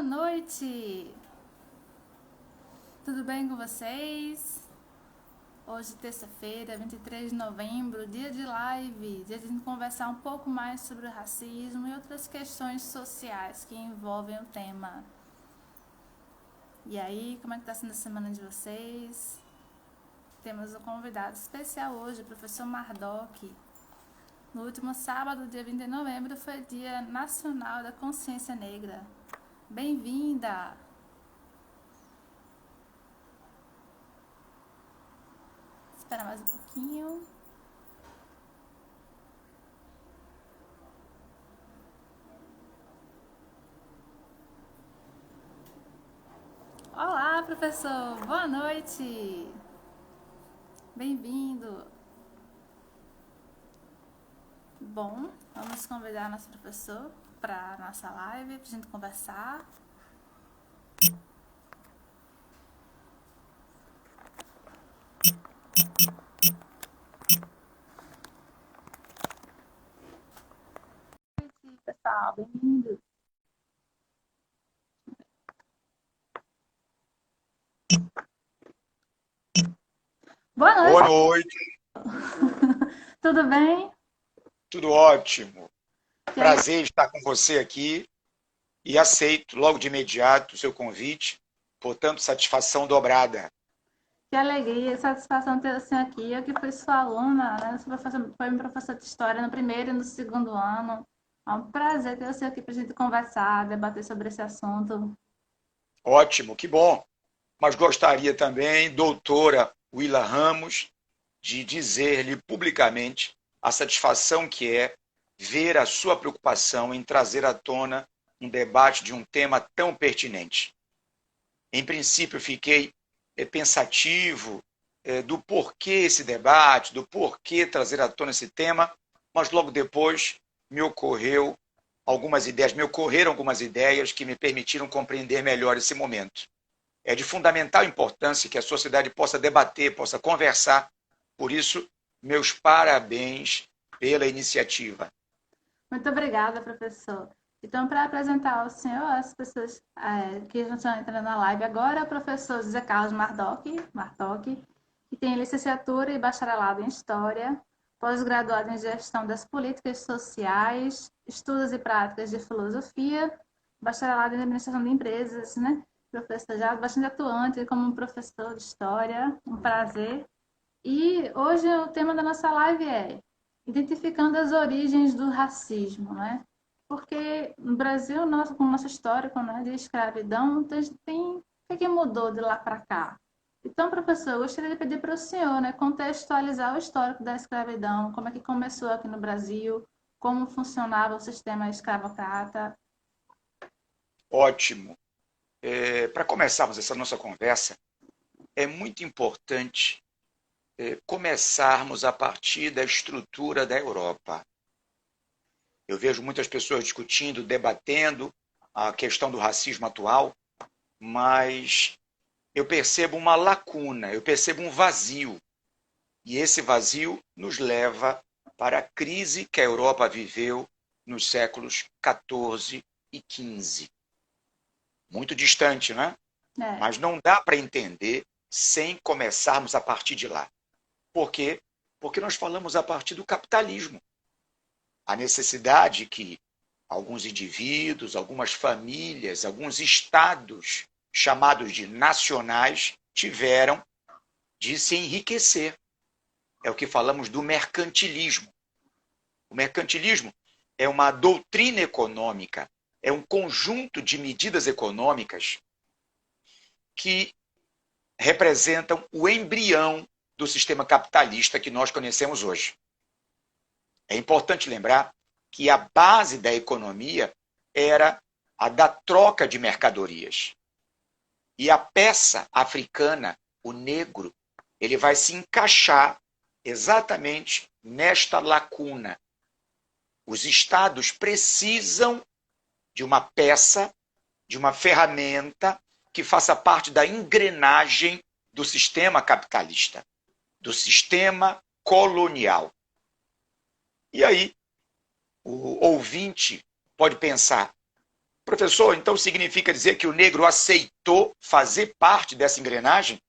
Boa noite! Tudo bem com vocês? Hoje, terça-feira, 23 de novembro, dia de live, dia de a gente conversar um pouco mais sobre o racismo e outras questões sociais que envolvem o tema. E aí, como é que está sendo a semana de vocês? Temos um convidado especial hoje, o professor Mardoc. No último sábado, dia 20 de novembro, foi Dia Nacional da Consciência Negra. Bem-vinda! Espera mais um pouquinho. Olá, professor! Boa noite! Bem-vindo! Bom, vamos convidar nosso professor para a nossa live, para a gente conversar. Boa noite, pessoal, bem-vindo! Boa Boa noite! noite, Tudo bem? tudo ótimo. E aí, Prazer estar com você aqui e aceito logo de imediato o seu convite, portanto, satisfação dobrada. que alegria, satisfação ter você aqui. Eu que fui sua aluna, né? Você foi meu professor de história no primeiro e no segundo ano. É um prazer ter você aqui para a gente conversar, debater sobre esse assunto. Ótimo, que bom. Mas gostaria também, doutora Willa Ramos, de dizer-lhe publicamente a satisfação que é ver a sua preocupação em trazer à tona um debate de um tema tão pertinente. Em princípio, fiquei pensativo do porquê esse debate, do porquê trazer à tona esse tema, mas logo depois me ocorreram algumas ideias que me permitiram compreender melhor esse momento. É de fundamental importância que a sociedade possa debater, possa conversar. Por isso, meus parabéns pela iniciativa. Muito obrigada, professor. Então, para apresentar ao senhor as pessoas que já estão entrando na live agora, é o professor José Carlos Martoc, que tem licenciatura e bacharelado em História, pós-graduado em Gestão das Políticas Sociais, Estudos e Práticas de Filosofia, bacharelado em Administração de Empresas, né? Professor já bastante atuante como professor de História, um prazer. E hoje o tema da nossa live é identificando as origens do racismo, né? Porque no Brasil, nosso, com o nosso histórico, né, de escravidão, o que mudou de lá para cá? Então, professor, eu gostaria de pedir para o senhor, né, contextualizar o histórico da escravidão, como é que começou aqui no Brasil, como funcionava o sistema escravocrata. Ótimo. Para começarmos essa nossa conversa, é muito importante começarmos a partir da estrutura da Europa. Eu vejo muitas pessoas discutindo, debatendo a questão do racismo atual, mas eu percebo uma lacuna, eu percebo um vazio. E esse vazio nos leva para a crise que a Europa viveu nos séculos XIV e XV. Muito distante, né? É, Mas não dá para entender sem começarmos a partir de lá. Por quê? Porque nós falamos a partir do capitalismo. A necessidade que alguns indivíduos, algumas famílias, alguns estados, chamados de nacionais, tiveram de se enriquecer. É o que falamos do mercantilismo. O mercantilismo é uma doutrina econômica, é um conjunto de medidas econômicas que representam o embrião do sistema capitalista que nós conhecemos hoje. É importante lembrar que a base da economia era a da troca de mercadorias. E a peça africana, o negro, ele vai se encaixar exatamente nesta lacuna. Os estados precisam de uma peça, de uma ferramenta que faça parte da engrenagem do sistema capitalista, do sistema colonial. E aí, o ouvinte pode pensar, Professor, então significa dizer que o negro aceitou fazer parte dessa engrenagem?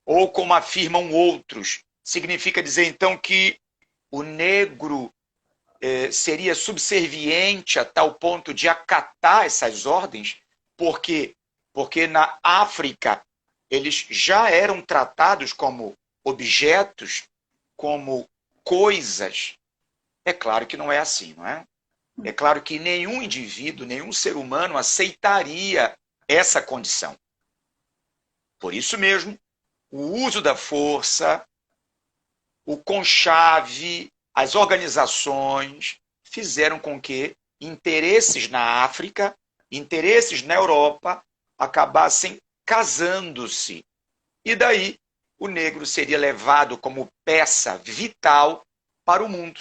Ou, como afirmam outros, significa dizer então que o negro seria subserviente a tal ponto de acatar essas ordens? Por quê? Porque na África eles já eram tratados como objetos, como coisas. É claro que não é assim, não é? É claro que nenhum indivíduo, nenhum ser humano aceitaria essa condição. Por isso mesmo, o uso da força, o conchave, as organizações fizeram com que interesses na África, interesses na Europa, acabassem casando-se. E daí o negro seria levado como peça vital para o mundo.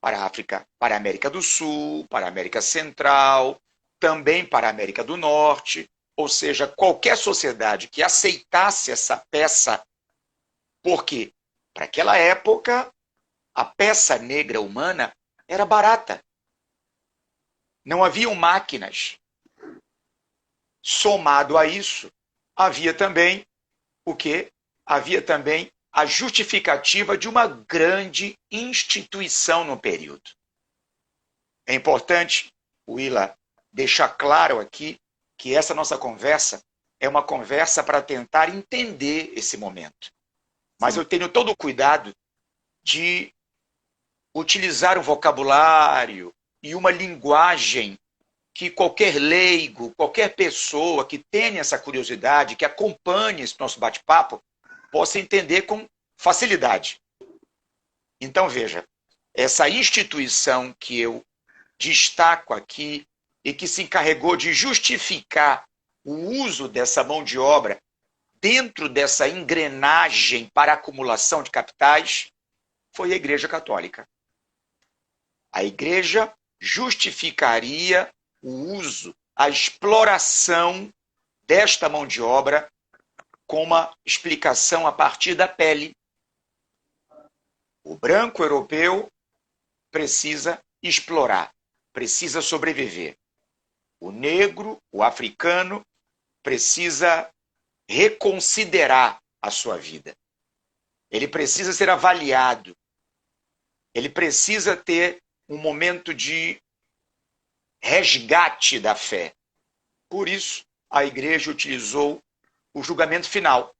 Para a África, para a América do Sul, para a América Central, também para a América do Norte, ou seja, qualquer sociedade que aceitasse essa peça, porque para aquela época a peça negra humana era barata. Não haviam máquinas. Somado a isso, havia também o quê? Havia também a justificativa de uma grande instituição no período. É importante, Willa, deixar claro aqui que essa nossa conversa é uma conversa para tentar entender esse momento. Mas eu tenho todo o cuidado de utilizar um vocabulário e uma linguagem que qualquer leigo, qualquer pessoa que tenha essa curiosidade, que acompanhe esse nosso bate-papo, possa entender com facilidade. Então, veja, essa instituição que eu destaco aqui e que se encarregou de justificar o uso dessa mão de obra dentro dessa engrenagem para acumulação de capitais foi a Igreja Católica. A Igreja justificaria o uso, a exploração desta mão de obra com uma explicação a partir da pele. O branco europeu precisa explorar, precisa sobreviver. O negro, o africano, precisa reconsiderar a sua vida. Ele precisa ser avaliado. Ele precisa ter um momento de resgate da fé. Por isso, a igreja utilizou o julgamento final.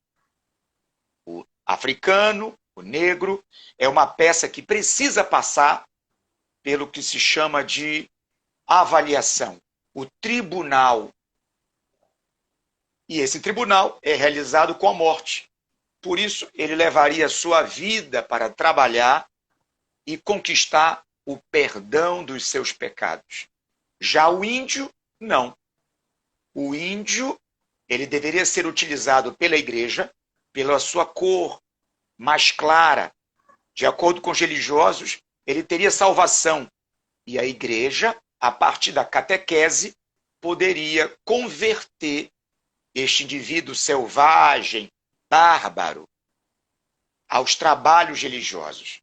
O africano, o negro, é uma peça que precisa passar pelo que se chama de avaliação, o tribunal. E esse tribunal é realizado com a morte. Por isso, ele levaria sua vida para trabalhar e conquistar o perdão dos seus pecados. Já o índio, não. O índio, ele deveria ser utilizado pela igreja pela sua cor mais clara. De acordo com os religiosos, ele teria salvação. E a igreja, a partir da catequese, poderia converter este indivíduo selvagem, bárbaro, aos trabalhos religiosos.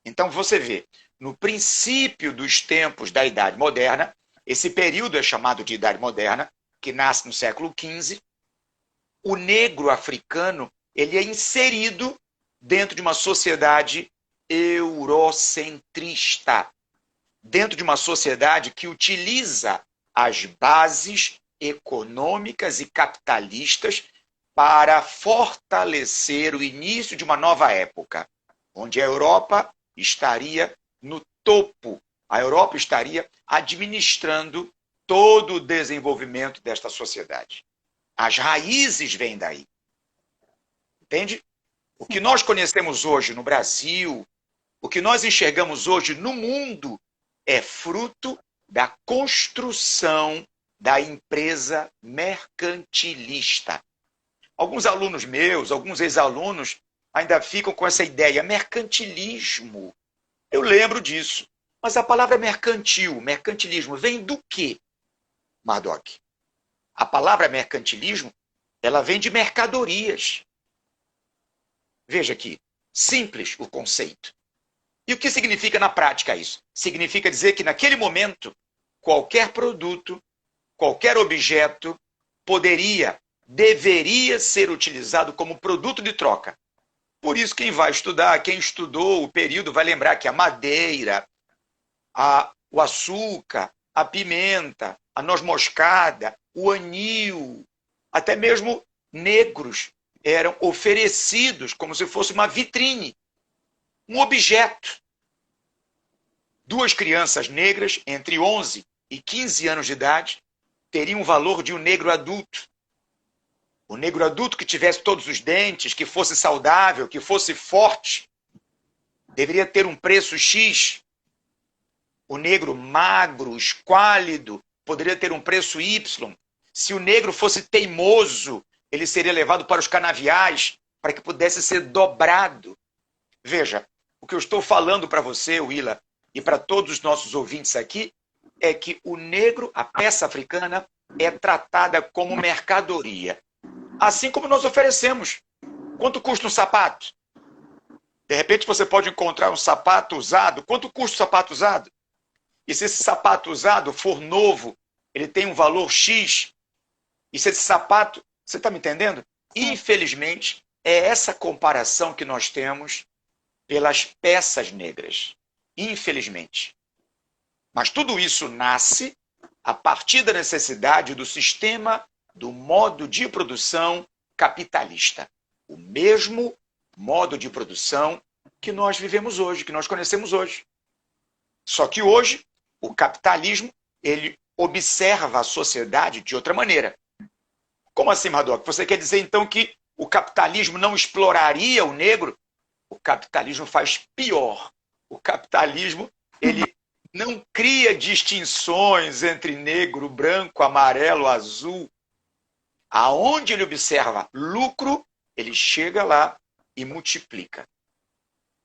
Então você vê, no princípio dos tempos da Idade Moderna, esse período é chamado de Idade Moderna, que nasce no século XV, o negro africano ele é inserido dentro de uma sociedade eurocentrista, dentro de uma sociedade que utiliza as bases econômicas e capitalistas para fortalecer o início de uma nova época, onde a Europa estaria no topo, a Europa estaria administrando todo o desenvolvimento desta sociedade. As raízes vêm daí. Entende? O que nós conhecemos hoje no Brasil, o que nós enxergamos hoje no mundo, é fruto da construção da empresa mercantilista. Alguns alunos meus, alguns ex-alunos, ainda ficam com essa ideia, mercantilismo. Eu lembro disso. Mas a palavra mercantil, mercantilismo, vem do quê, Mardoc? A palavra mercantilismo, ela vem de mercadorias. Veja aqui, simples o conceito. E o que significa na prática isso? Significa dizer que naquele momento, qualquer produto, qualquer objeto deveria ser utilizado como produto de troca. Por isso, quem vai estudar, quem estudou o período, vai lembrar que a madeira, o açúcar, a pimenta, a noz moscada, o anil, até mesmo negros eram oferecidos como se fosse uma vitrine, um objeto. Duas crianças negras, entre 11 e 15 anos de idade, teriam o valor de um negro adulto. O negro adulto que tivesse todos os dentes, que fosse saudável, que fosse forte, deveria ter um preço X. O negro magro, esquálido, poderia ter um preço Y. Se o negro fosse teimoso, ele seria levado para os canaviais para que pudesse ser dobrado. Veja, o que eu estou falando para você, Willa, e para todos os nossos ouvintes aqui, é que o negro, a peça africana, é tratada como mercadoria. Assim como nós oferecemos. Quanto custa um sapato? De repente você pode encontrar um sapato usado. Quanto custa o sapato usado? E se esse sapato usado for novo, ele tem um valor X. E se esse sapato... Você está me entendendo? Sim. Infelizmente, é essa comparação que nós temos pelas peças negras. Infelizmente. Mas tudo isso nasce a partir da necessidade do sistema, do modo de produção capitalista. O mesmo modo de produção que nós vivemos hoje, que nós conhecemos hoje. Só que hoje, o capitalismo, ele observa a sociedade de outra maneira. Como assim, Madoc? Você quer dizer, então, que o capitalismo não exploraria o negro? O capitalismo faz pior. O capitalismo, ele não cria distinções entre negro, branco, amarelo, azul. Aonde ele observa lucro, ele chega lá e multiplica.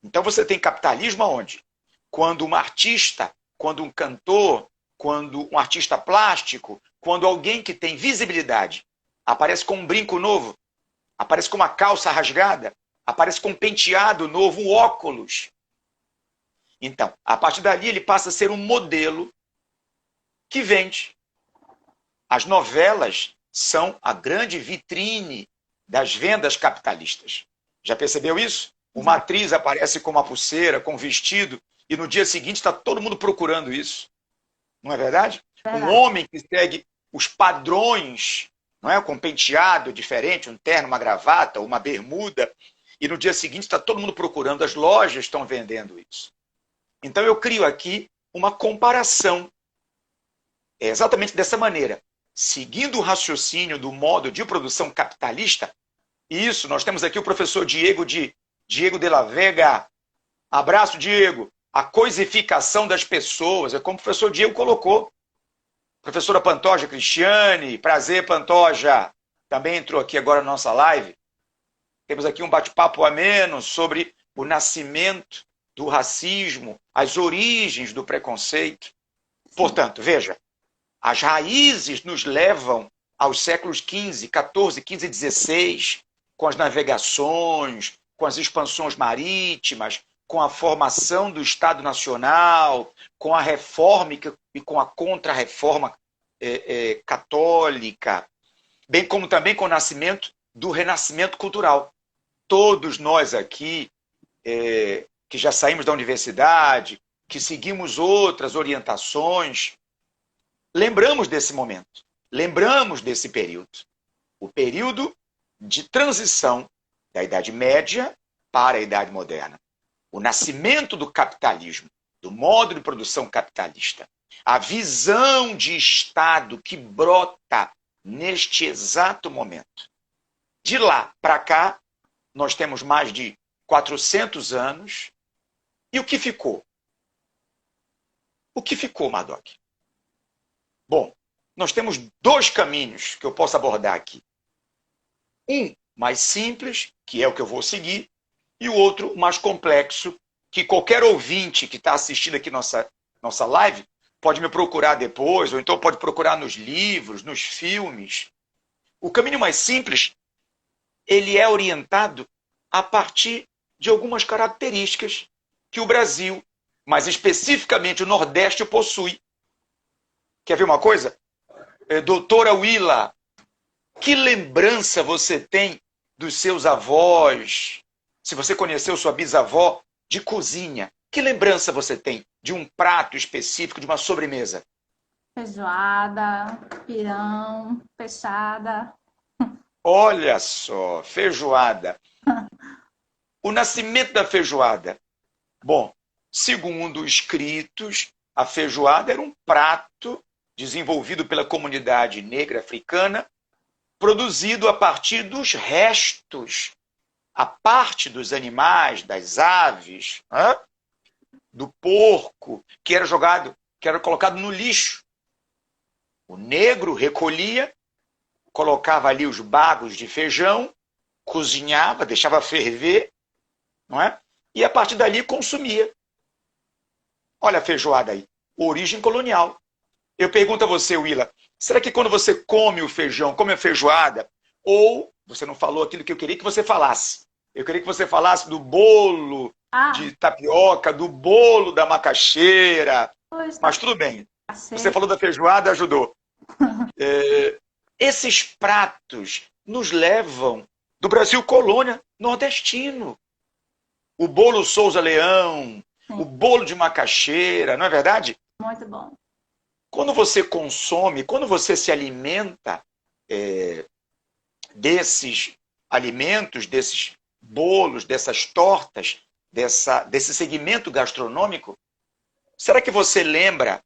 Então você tem capitalismo aonde? Quando um artista, quando um cantor, quando um artista plástico, quando alguém que tem visibilidade aparece com um brinco novo, aparece com uma calça rasgada, aparece com um penteado novo, um óculos. Então, a partir dali ele passa a ser um modelo que vende. As novelas são a grande vitrine das vendas capitalistas. Já percebeu isso? Uma atriz aparece com uma pulseira, com um vestido, e no dia seguinte está todo mundo procurando isso. Não é verdade? Um homem que segue os padrões, não é? Com um penteado diferente, um terno, uma gravata, uma bermuda, e no dia seguinte está todo mundo procurando, as lojas estão vendendo isso. Então eu crio aqui uma comparação. É exatamente dessa maneira. Seguindo o raciocínio do modo de produção capitalista, isso, nós temos aqui o professor Diego de la Vega. Abraço, Diego. A coisificação das pessoas, é como o professor Diego colocou. Professora Pantoja Cristiane, prazer, Pantoja. Também entrou aqui agora na nossa live. Temos aqui um bate-papo ameno sobre o nascimento do racismo, as origens do preconceito. Portanto, veja, as raízes nos levam aos séculos XV, XIV, XV e XVI, com as navegações, com as expansões marítimas, com a formação do Estado Nacional, com a reforma e com a contra-reforma católica, bem como também com o nascimento do renascimento cultural. Todos nós aqui, que já saímos da universidade, que seguimos outras orientações, lembramos desse momento, lembramos desse período. O período de transição da Idade Média para a Idade Moderna. O nascimento do capitalismo, do modo de produção capitalista. A visão de Estado que brota neste exato momento. De lá para cá, nós temos mais de 400 anos. E o que ficou? O que ficou, Madoc? Bom, nós temos dois caminhos que eu posso abordar aqui. Um mais simples, que é o que eu vou seguir, e o outro mais complexo, que qualquer ouvinte que está assistindo aqui nossa live pode me procurar depois, ou então pode procurar nos livros, nos filmes. O caminho mais simples, ele é orientado a partir de algumas características que o Brasil, mas especificamente o Nordeste, possui. Quer ver uma coisa? Doutora Willa, que lembrança você tem dos seus avós? Se você conheceu sua bisavó de cozinha, que lembrança você tem de um prato específico, de uma sobremesa? Feijoada, pirão, peixada. Olha só, feijoada. O nascimento da feijoada. Bom, segundo escritos, a feijoada era um prato desenvolvido pela comunidade negra africana, produzido a partir dos restos, a parte dos animais, das aves, do porco, que era jogado, que era colocado no lixo. O negro recolhia, colocava ali os bagos de feijão, cozinhava, deixava ferver, não é? E a partir dali consumia. Olha a feijoada aí, origem colonial. Eu pergunto a você, Willa, será que quando você come o feijão, come a feijoada, ou você não falou aquilo que eu queria que você falasse? Eu queria que você falasse do bolo de tapioca, do bolo da macaxeira, mas tudo bem. Você falou da feijoada, ajudou. Esses pratos nos levam do Brasil colônia nordestino. O bolo Souza Leão, o bolo de macaxeira, não é verdade? Muito bom. Quando você consome, quando você se alimenta desses alimentos, desses bolos, dessas tortas, desse segmento gastronômico, será que você lembra,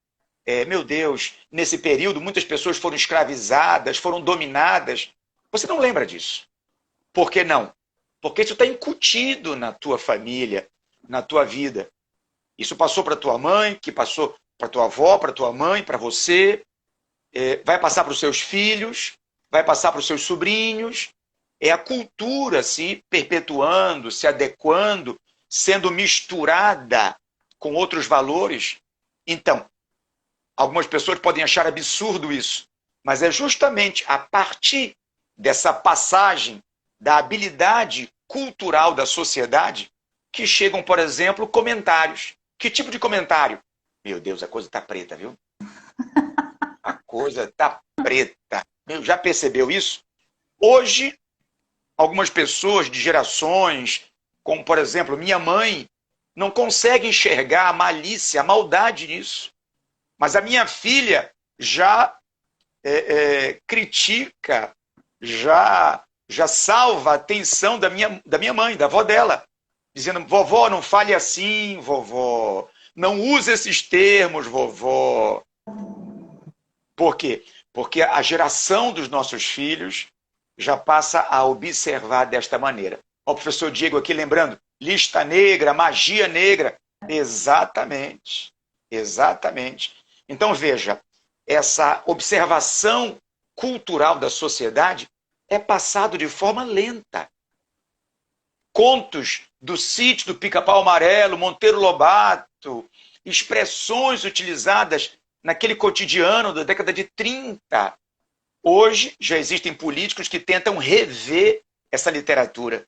meu Deus, nesse período muitas pessoas foram escravizadas, foram dominadas? Você não lembra disso. Por que não? Porque isso está incutido na tua família, na tua vida. Isso passou para tua mãe, que passou para tua avó, para tua mãe, para você, vai passar para os seus filhos, vai passar para os seus sobrinhos. É a cultura se perpetuando, se adequando, sendo misturada com outros valores. Então, algumas pessoas podem achar absurdo isso, mas é justamente a partir dessa passagem da habilidade cultural da sociedade que chegam, por exemplo, comentários. Que tipo de comentário? Meu Deus, a coisa tá preta, viu? A coisa tá preta. Já percebeu isso? Hoje, algumas pessoas de gerações, como por exemplo minha mãe, não conseguem enxergar a malícia, a maldade nisso. Mas a minha filha já critica, já salva a atenção da minha mãe, da avó dela, dizendo: vovó, não fale assim, vovó. Não use esses termos, vovó. Por quê? Porque a geração dos nossos filhos já passa a observar desta maneira. Ó, o professor Diego aqui lembrando, lista negra, magia negra. Exatamente. Exatamente. Então, veja, essa observação cultural da sociedade é passado de forma lenta. Contos do Sítio do Pica-Pau Amarelo, Monteiro Lobato, expressões utilizadas naquele cotidiano da década de 30. Hoje já existem políticos que tentam rever essa literatura.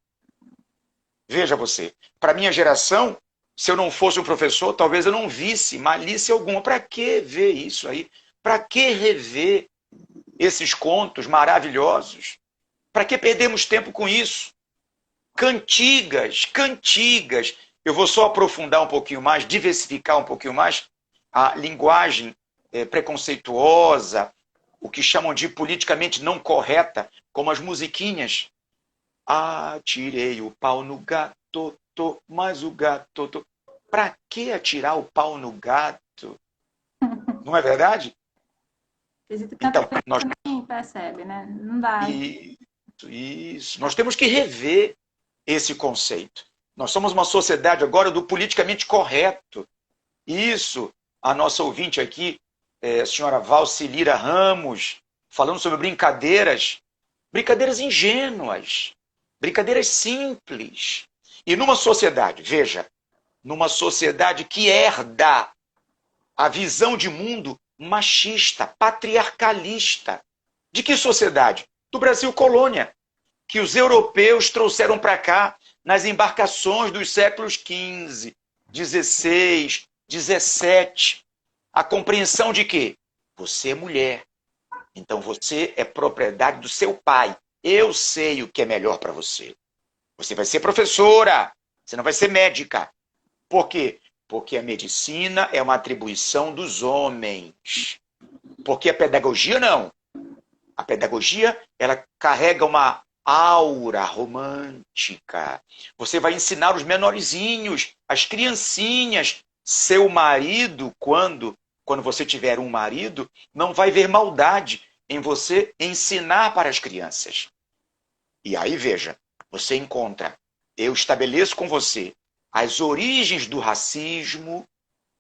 Veja você, para minha geração, se eu não fosse um professor, talvez eu não visse malícia alguma. Para que ver isso aí? Para que rever esses contos maravilhosos? Para que perdemos tempo com isso? Cantigas, cantigas. Eu vou só aprofundar um pouquinho mais, diversificar um pouquinho mais a linguagem preconceituosa, o que chamam de politicamente não correta, como as musiquinhas. Atirei o pau no gato, mas o gato... Para que atirar o pau no gato? Não é verdade? Então, nós também percebe, né? Não dá. Isso. Nós temos que rever esse conceito. Nós somos uma sociedade agora do politicamente correto. Isso, a nossa ouvinte aqui, a senhora Valcilira Ramos, falando sobre brincadeiras ingênuas, brincadeiras simples. E numa sociedade, veja, numa sociedade que herda a visão de mundo machista, patriarcalista. De que sociedade? Do Brasil colônia, que os europeus trouxeram para cá nas embarcações dos séculos XV, XVI, XVII. A compreensão de quê? Você é mulher. Então você é propriedade do seu pai. Eu sei o que é melhor para você. Você vai ser professora. Você não vai ser médica. Por quê? Porque a medicina é uma atribuição dos homens. Porque a pedagogia não. A pedagogia, ela carrega uma aura romântica. Você vai ensinar os menorzinhos, as criancinhas. Seu marido, quando você tiver um marido, não vai ver maldade em você ensinar para as crianças. E aí, veja, você encontra, eu estabeleço com você as origens do racismo,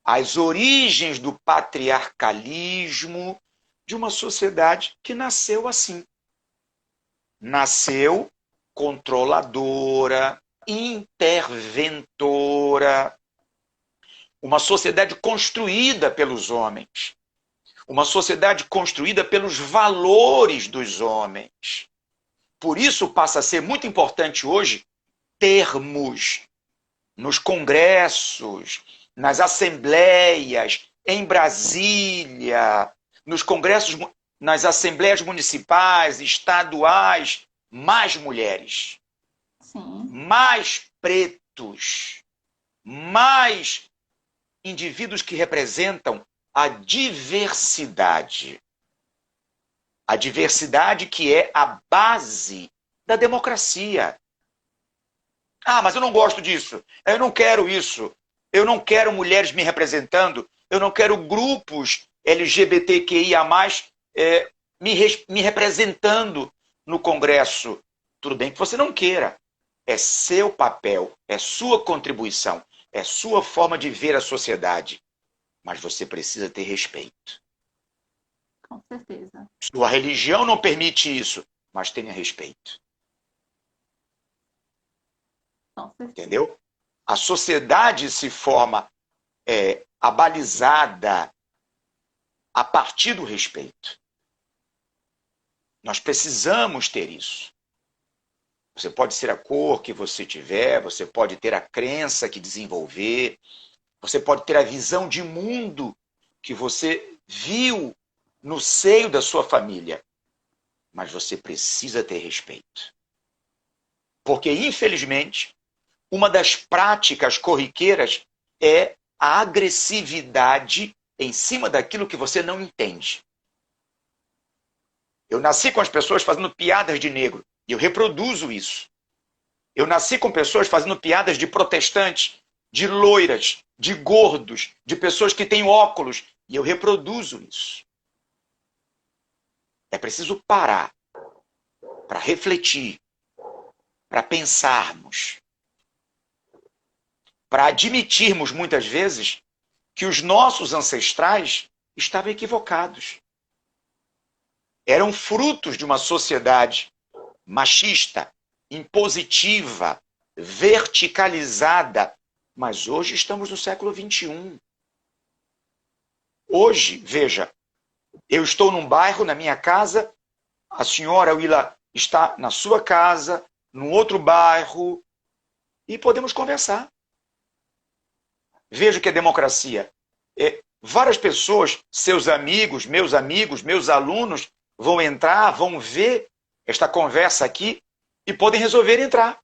as origens do patriarcalismo de uma sociedade que nasceu assim. Nasceu controladora, interventora, uma sociedade construída pelos homens, uma sociedade construída pelos valores dos homens. Por isso passa a ser muito importante hoje termos nos congressos, nas assembleias, em Brasília, nos congressos, nas assembleias municipais, estaduais, mais mulheres, Sim. mais pretos, mais indivíduos que representam a diversidade. A diversidade que é a base da democracia. Ah, mas eu não gosto disso. Eu não quero isso. Eu não quero mulheres me representando. Eu não quero grupos LGBTQIA+, me representando no Congresso. Tudo bem que você não queira. É seu papel, é sua contribuição, é sua forma de ver a sociedade. Mas você precisa ter respeito. Com certeza. Sua religião não permite isso, mas tenha respeito. Com certeza. Entendeu? A sociedade se forma abalizada a partir do respeito. Nós precisamos ter isso. Você pode ser a cor que você tiver, você pode ter a crença que desenvolver, você pode ter a visão de mundo que você viu no seio da sua família. Mas você precisa ter respeito. Porque, infelizmente, uma das práticas corriqueiras é a agressividade em cima daquilo que você não entende. Eu nasci com as pessoas fazendo piadas de negro, e eu reproduzo isso. Eu nasci com pessoas fazendo piadas de protestantes, de loiras, de gordos, de pessoas que têm óculos, e eu reproduzo isso. É preciso parar para refletir, para pensarmos, para admitirmos muitas vezes que os nossos ancestrais estavam equivocados. Eram frutos de uma sociedade machista, impositiva, verticalizada, mas hoje estamos no século XXI. Hoje, veja, eu estou num bairro, na minha casa, a senhora Willa está na sua casa, num outro bairro, e podemos conversar. Veja o que é democracia. Várias pessoas, seus amigos, meus alunos, vão entrar, vão ver esta conversa aqui e podem resolver entrar.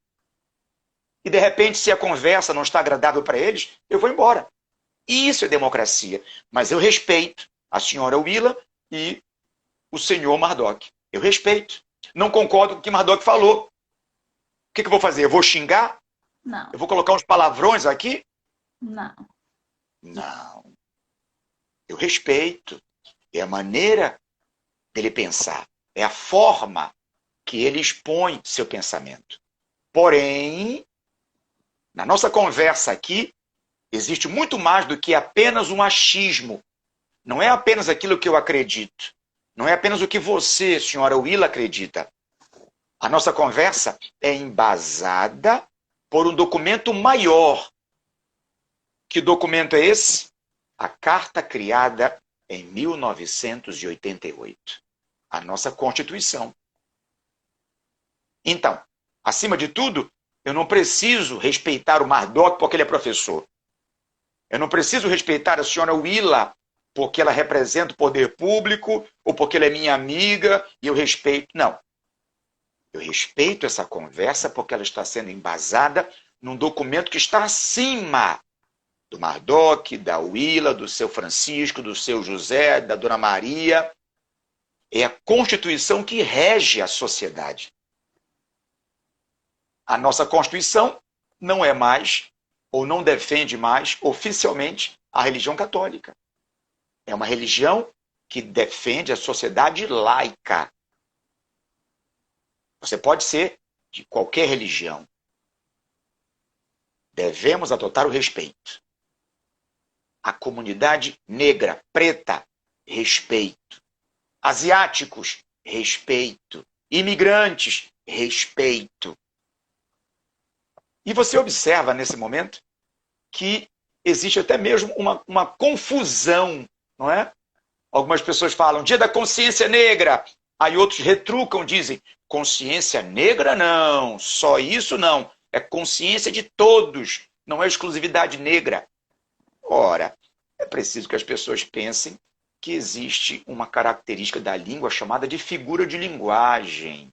E, de repente, se a conversa não está agradável para eles, eu vou embora. Isso é democracia. Mas eu respeito a senhora Willa e o senhor Marduk. Eu respeito. Não concordo com o que Marduk falou. O que eu vou fazer? Eu vou xingar? Não. Eu vou colocar uns palavrões aqui? Não. Não. Eu respeito. É a maneira dele pensar. É a forma que ele expõe seu pensamento. Porém, na nossa conversa aqui, existe muito mais do que apenas um achismo. Não é apenas aquilo que eu acredito. Não é apenas o que você, senhora Willa, acredita. A nossa conversa é embasada por um documento maior. Que documento é esse? A Carta criada em 1988. A nossa Constituição. Então, acima de tudo, eu não preciso respeitar o Marduk porque ele é professor. Eu não preciso respeitar a senhora Willa porque ela representa o poder público, ou porque ela é minha amiga e eu respeito. Não. Eu respeito essa conversa porque ela está sendo embasada num documento que está acima do Mardoc, da Willa, do seu Francisco, do seu José, da Dona Maria. É a Constituição que rege a sociedade. A nossa Constituição não é mais, ou não defende mais, oficialmente, a religião católica. É uma religião que defende a sociedade laica. Você pode ser de qualquer religião. Devemos adotar o respeito. A comunidade negra, preta, respeito. Asiáticos, respeito. Imigrantes, respeito. E você observa nesse momento que existe até mesmo uma confusão, não é? Algumas pessoas falam Dia da Consciência Negra, aí outros retrucam, dizem consciência negra não, só isso não, é consciência de todos, não é exclusividade negra. Ora, é preciso que as pessoas pensem que existe uma característica da língua chamada de figura de linguagem.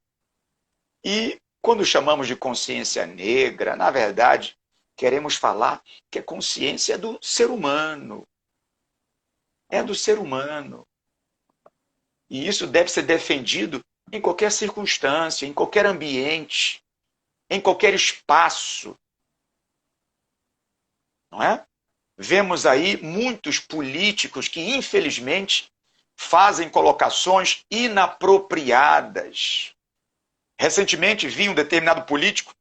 E quando chamamos de consciência negra, na verdade, queremos falar que a consciência é do ser humano. É do ser humano. E isso deve ser defendido em qualquer circunstância, em qualquer ambiente, em qualquer espaço. Não é? Vemos aí muitos políticos que, infelizmente, fazem colocações inapropriadas. Recentemente vi um determinado político,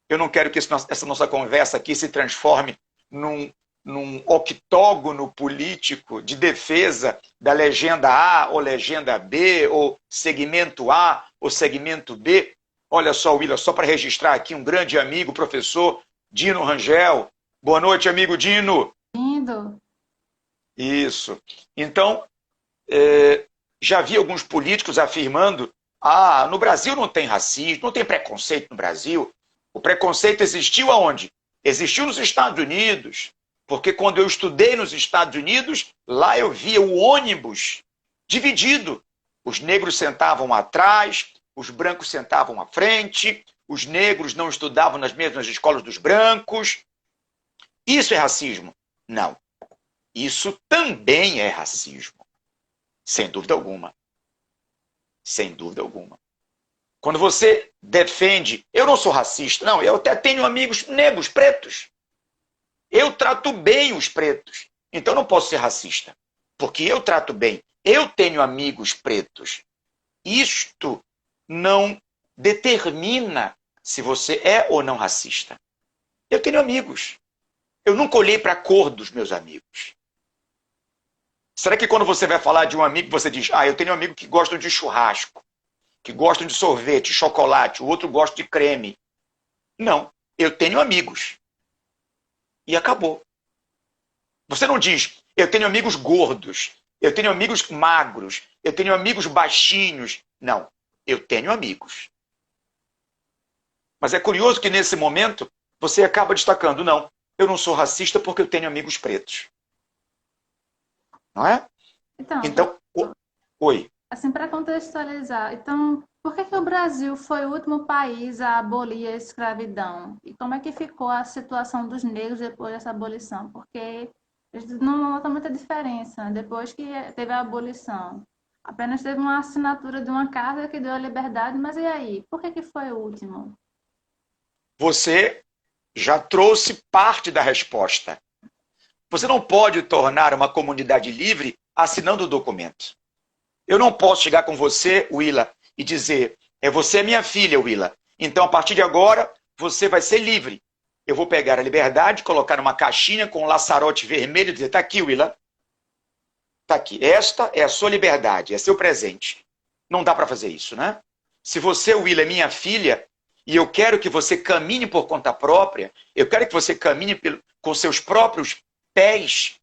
eu não quero que essa nossa conversa aqui se transforme num octógono político de defesa da legenda A ou legenda B, ou segmento A ou segmento B. Olha só, Willa, só para registrar aqui um grande amigo, professor Dino Rangel. Boa noite, amigo Dino. Lindo. Isso. Então, já vi alguns políticos afirmando no Brasil não tem racismo, não tem preconceito no Brasil. O preconceito existiu aonde? Existiu nos Estados Unidos. Porque quando eu estudei nos Estados Unidos, lá eu via o ônibus dividido. Os negros sentavam atrás, os brancos sentavam à frente, os negros não estudavam nas mesmas escolas dos brancos. Isso é racismo? Não. Isso também é racismo. Sem dúvida alguma. Sem dúvida alguma. Quando você defende, eu não sou racista, não, eu até tenho amigos negros, pretos. Eu trato bem os pretos, então não posso ser racista, porque eu trato bem. Eu tenho amigos pretos. Isto não determina se você é ou não racista. Eu tenho amigos. Eu nunca olhei para a cor dos meus amigos. Será que quando você vai falar de um amigo, você diz, eu tenho um amigo que gosta de churrasco, que gosta de sorvete, chocolate, o outro gosta de creme? Não, eu tenho amigos. E acabou. Você não diz, eu tenho amigos gordos, eu tenho amigos magros, eu tenho amigos baixinhos. Não, eu tenho amigos. Mas é curioso que nesse momento você acaba destacando, não, eu não sou racista porque eu tenho amigos pretos. Não é? Então, oi. Assim, para contextualizar, então, por que o Brasil foi o último país a abolir a escravidão? E como é que ficou a situação dos negros depois dessa abolição? Porque a gente não nota muita diferença, né? Depois que teve a abolição. Apenas teve uma assinatura de uma carta que deu a liberdade, mas e aí? Por que foi o último? Você já trouxe parte da resposta. Você não pode tornar uma comunidade livre assinando o documento. Eu não posso chegar com você, Willa, e dizer, você é minha filha, Willa. Então, a partir de agora, você vai ser livre. Eu vou pegar a liberdade, colocar numa caixinha com um laçarote vermelho e dizer, tá aqui, Willa. Tá aqui. Esta é a sua liberdade, é seu presente. Não dá para fazer isso, né? Se você, Willa, é minha filha, e eu quero que você caminhe por conta própria, eu quero que você caminhe com seus próprios pés,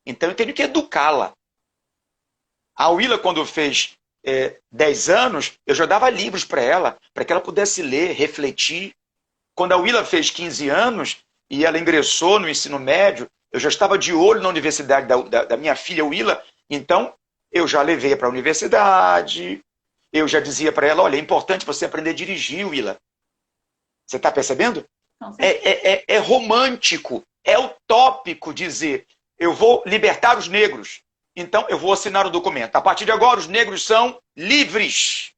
então eu tenho que educá-la. A Willa, quando fez 10 anos, eu já dava livros para ela que ela pudesse ler, refletir. Quando a Willa fez 15 anos e ela ingressou no ensino médio, Eu já estava de olho na universidade da minha filha, Willa, então eu já levei para a universidade, eu já dizia para ela, olha, é importante você aprender a dirigir, Willa. Você está percebendo? É romântico, é utópico dizer, eu vou libertar os negros, então eu vou assinar o documento. A partir de agora, os negros são livres.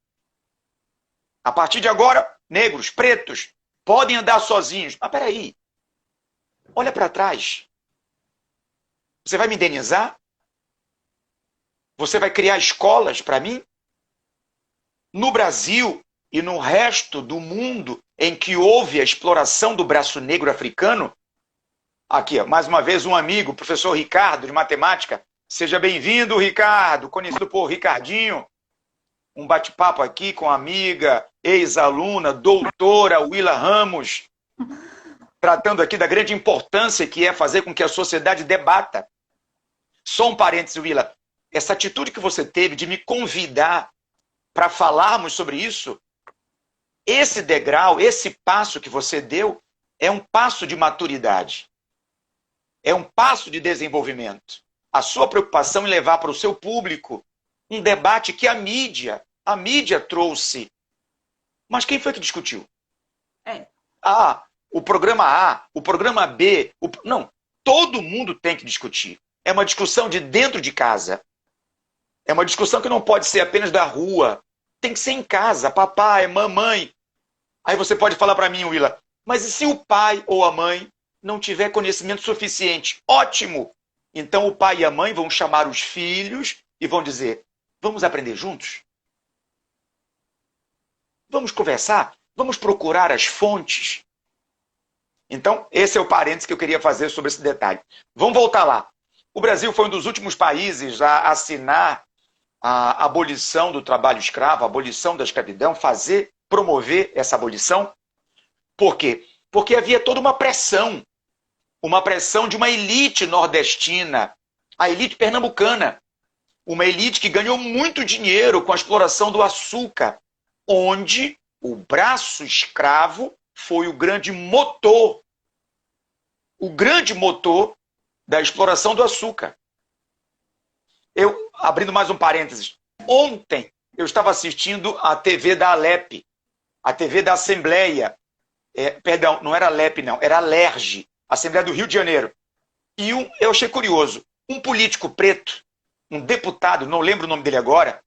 A partir de agora, negros, pretos, podem andar sozinhos. Mas peraí, olha para trás. Você vai me indenizar? Você vai criar escolas para mim? No Brasil e no resto do mundo em que houve a exploração do braço negro africano, aqui, ó, mais uma vez, um amigo, o professor Ricardo, de matemática. Seja bem-vindo, Ricardo, conhecido por Ricardinho. Um bate-papo aqui com a amiga, ex-aluna, doutora Willa Ramos, tratando aqui da grande importância que é fazer com que a sociedade debata. Só um parênteses, Willa. Essa atitude que você teve de me convidar para falarmos sobre isso, esse degrau, esse passo que você deu, é um passo de maturidade. É um passo de desenvolvimento. A sua preocupação em levar para o seu público um debate que a mídia trouxe. Mas quem foi que discutiu? O programa A, o programa B. Não, todo mundo tem que discutir. É uma discussão de dentro de casa. É uma discussão que não pode ser apenas da rua. Tem que ser em casa, papai, mamãe. Aí você pode falar para mim, Willa, mas e se o pai ou a mãe não tiver conhecimento suficiente? Ótimo! Então o pai e a mãe vão chamar os filhos e vão dizer, vamos aprender juntos? Vamos conversar? Vamos procurar as fontes? Então, esse é o parênteses que eu queria fazer sobre esse detalhe. Vamos voltar lá. O Brasil foi um dos últimos países a assinar a abolição do trabalho escravo, a abolição da escravidão, promover essa abolição. Por quê? Porque havia toda uma pressão de uma elite nordestina, a elite pernambucana, uma elite que ganhou muito dinheiro com a exploração do açúcar, onde o braço escravo foi o grande motor da exploração do açúcar. Eu, abrindo mais um parênteses, ontem eu estava assistindo a TV da Alep, a TV da Assembleia, perdão, não era Alep não, era Alerj, Assembleia do Rio de Janeiro. E eu achei curioso, um político preto, um deputado, não lembro o nome dele agora,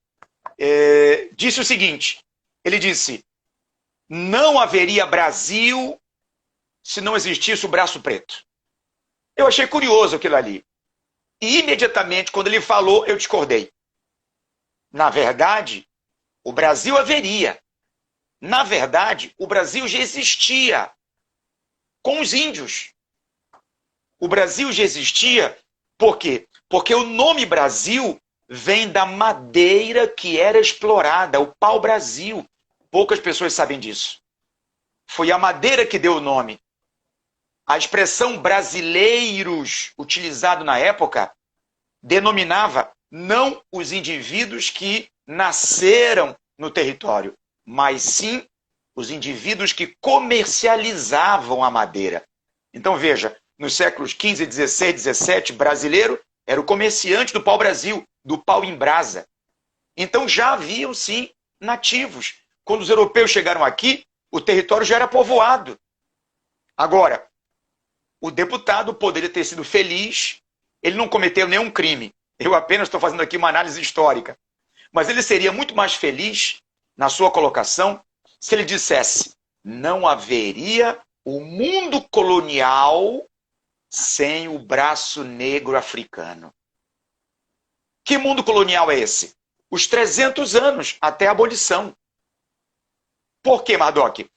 disse o seguinte, ele disse, não haveria Brasil se não existisse o braço preto. Eu achei curioso aquilo ali. E imediatamente, quando ele falou, eu discordei. Na verdade, o Brasil haveria. Na verdade, o Brasil já existia com os índios. O Brasil já existia, por quê? Porque o nome Brasil vem da madeira que era explorada, o pau-brasil. Poucas pessoas sabem disso. Foi a madeira que deu o nome. A expressão brasileiros, utilizado na época, denominava não os indivíduos que nasceram no território, mas sim os indivíduos que comercializavam a madeira. Então veja, nos séculos XV, XVI, XVII, brasileiro era o comerciante do pau-brasil, do pau em brasa. Então já haviam, sim, nativos. Quando os europeus chegaram aqui, o território já era povoado. Agora, o deputado poderia ter sido feliz, ele não cometeu nenhum crime. Eu apenas estou fazendo aqui uma análise histórica. Mas ele seria muito mais feliz, na sua colocação, se ele dissesse, não haveria o mundo colonial sem o braço negro africano. Que mundo colonial é esse? Os 300 anos até a abolição. Por quê, Mardoc?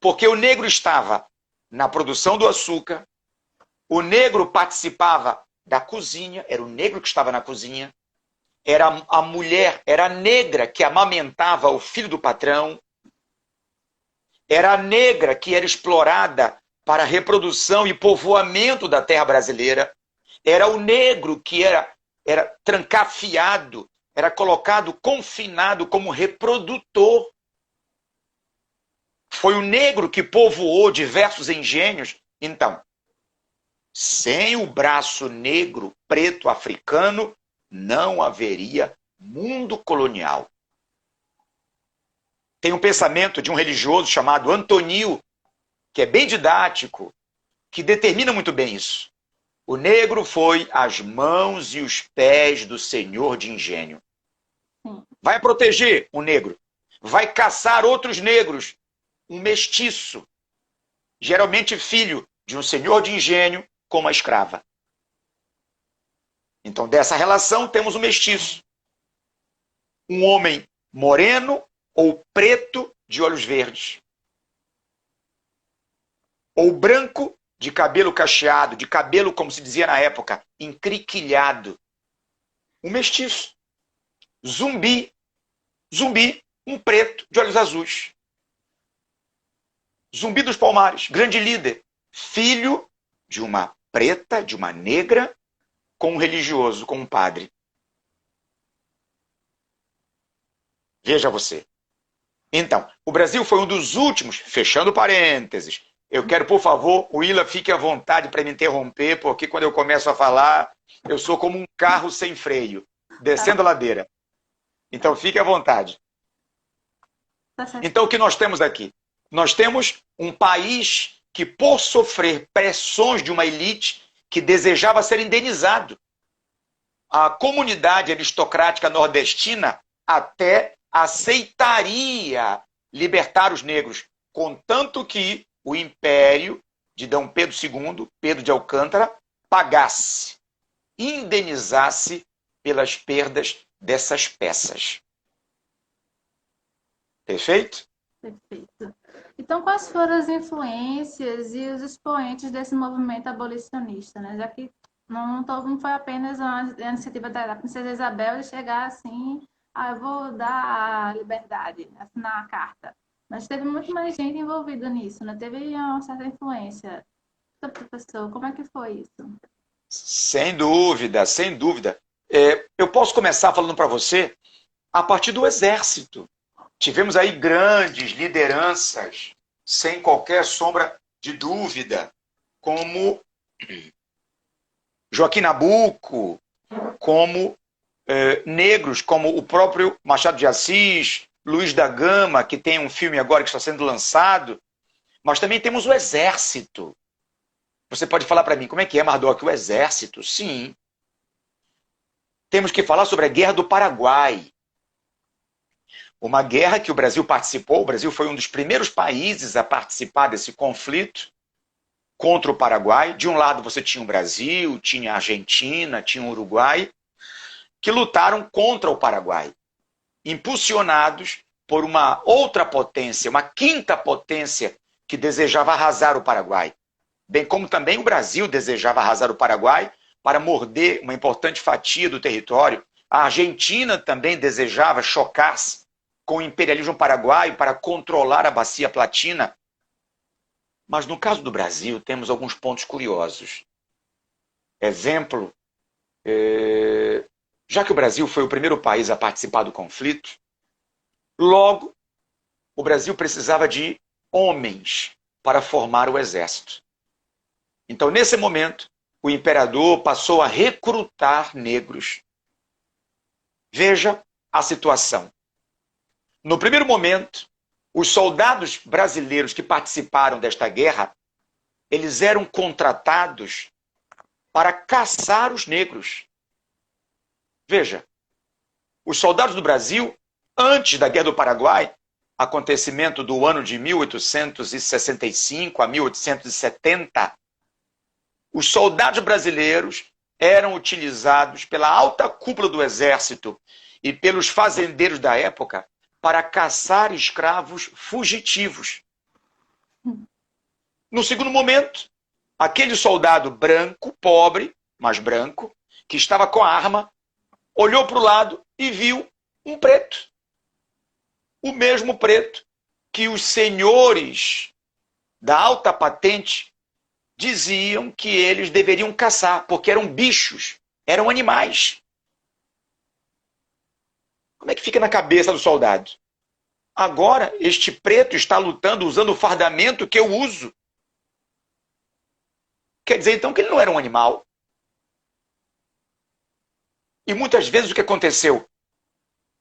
Porque o negro estava na produção do açúcar, o negro participava da cozinha, era o negro que estava na cozinha, era a mulher, era a negra que amamentava o filho do patrão, era a negra que era explorada para a reprodução e povoamento da terra brasileira, era o negro que era trancafiado, era colocado, confinado como reprodutor. Foi o negro que povoou diversos engenhos. Então, Sem o braço negro, preto, africano, não haveria mundo colonial. Tem um pensamento de um religioso chamado Antonio, que é bem didático, que determina muito bem isso. O negro foi as mãos e os pés do senhor de engenho. Vai proteger o negro. Vai caçar outros negros. Um mestiço. Geralmente filho de um senhor de engenho com uma escrava. Então, dessa relação, temos um mestiço. Um homem moreno ou preto de olhos verdes. Ou branco de cabelo cacheado, de cabelo, como se dizia na época, encriquilhado. Um mestiço. Zumbi. Zumbi, um preto de olhos azuis. Zumbi dos Palmares, grande líder. Filho de uma preta, de uma negra, com um religioso, com um padre. Veja você. Então, o Brasil foi um dos últimos, fechando parênteses. Eu quero, por favor, o Willa fique à vontade para me interromper, porque quando eu começo a falar, eu sou como um carro sem freio, descendo a ladeira. Então, fique à vontade. Então, o que nós temos aqui? Nós temos um país que, por sofrer pressões de uma elite que desejava ser indenizado, a comunidade aristocrática nordestina até aceitaria libertar os negros, contanto que o império de D. Pedro II, Pedro de Alcântara, pagasse, indenizasse pelas perdas dessas peças. Perfeito? Perfeito. Então, quais foram as influências e os expoentes desse movimento abolicionista, né? Já que não foi apenas uma iniciativa da Princesa Isabel de chegar assim, eu vou dar a liberdade, assinar a carta. Mas teve muito mais gente envolvida nisso, né? Teve uma certa influência. Então, professor, como é que foi isso? Sem dúvida, sem dúvida. Eu posso começar falando para você a partir do Exército. Tivemos aí grandes lideranças, sem qualquer sombra de dúvida, como Joaquim Nabuco, como negros, como o próprio Machado de Assis, Luiz da Gama, que tem um filme agora que está sendo lançado. Mas também temos o Exército. Você pode falar para mim, como é que é, Mardoc, o Exército? Sim. Temos que falar sobre a Guerra do Paraguai. Uma guerra que o Brasil participou. O Brasil foi um dos primeiros países a participar desse conflito contra o Paraguai. De um lado você tinha o Brasil, tinha a Argentina, tinha o Uruguai, que lutaram contra o Paraguai, impulsionados por uma outra potência, uma quinta potência que desejava arrasar o Paraguai. Bem como também o Brasil desejava arrasar o Paraguai para morder uma importante fatia do território. A Argentina também desejava chocar-se com o imperialismo paraguaio para controlar a Bacia Platina. Mas no caso do Brasil, temos alguns pontos curiosos. Exemplo, já que o Brasil foi o primeiro país a participar do conflito, logo, o Brasil precisava de homens para formar o exército. Então, nesse momento, o imperador passou a recrutar negros. Veja a situação. No primeiro momento, os soldados brasileiros que participaram desta guerra, eles eram contratados para caçar os negros. Veja, os soldados do Brasil, antes da Guerra do Paraguai, acontecimento do ano de 1865 a 1870, os soldados brasileiros eram utilizados pela alta cúpula do exército e pelos fazendeiros da época para caçar escravos fugitivos. No segundo momento, aquele soldado branco, pobre, mas branco, que estava com a arma, olhou para o lado e viu um preto. O mesmo preto que os senhores da alta patente diziam que eles deveriam caçar, porque eram bichos, eram animais. Como é que fica na cabeça do soldado? Agora, este preto está lutando usando o fardamento que eu uso. Quer dizer, então, que ele não era um animal. E muitas vezes o que aconteceu?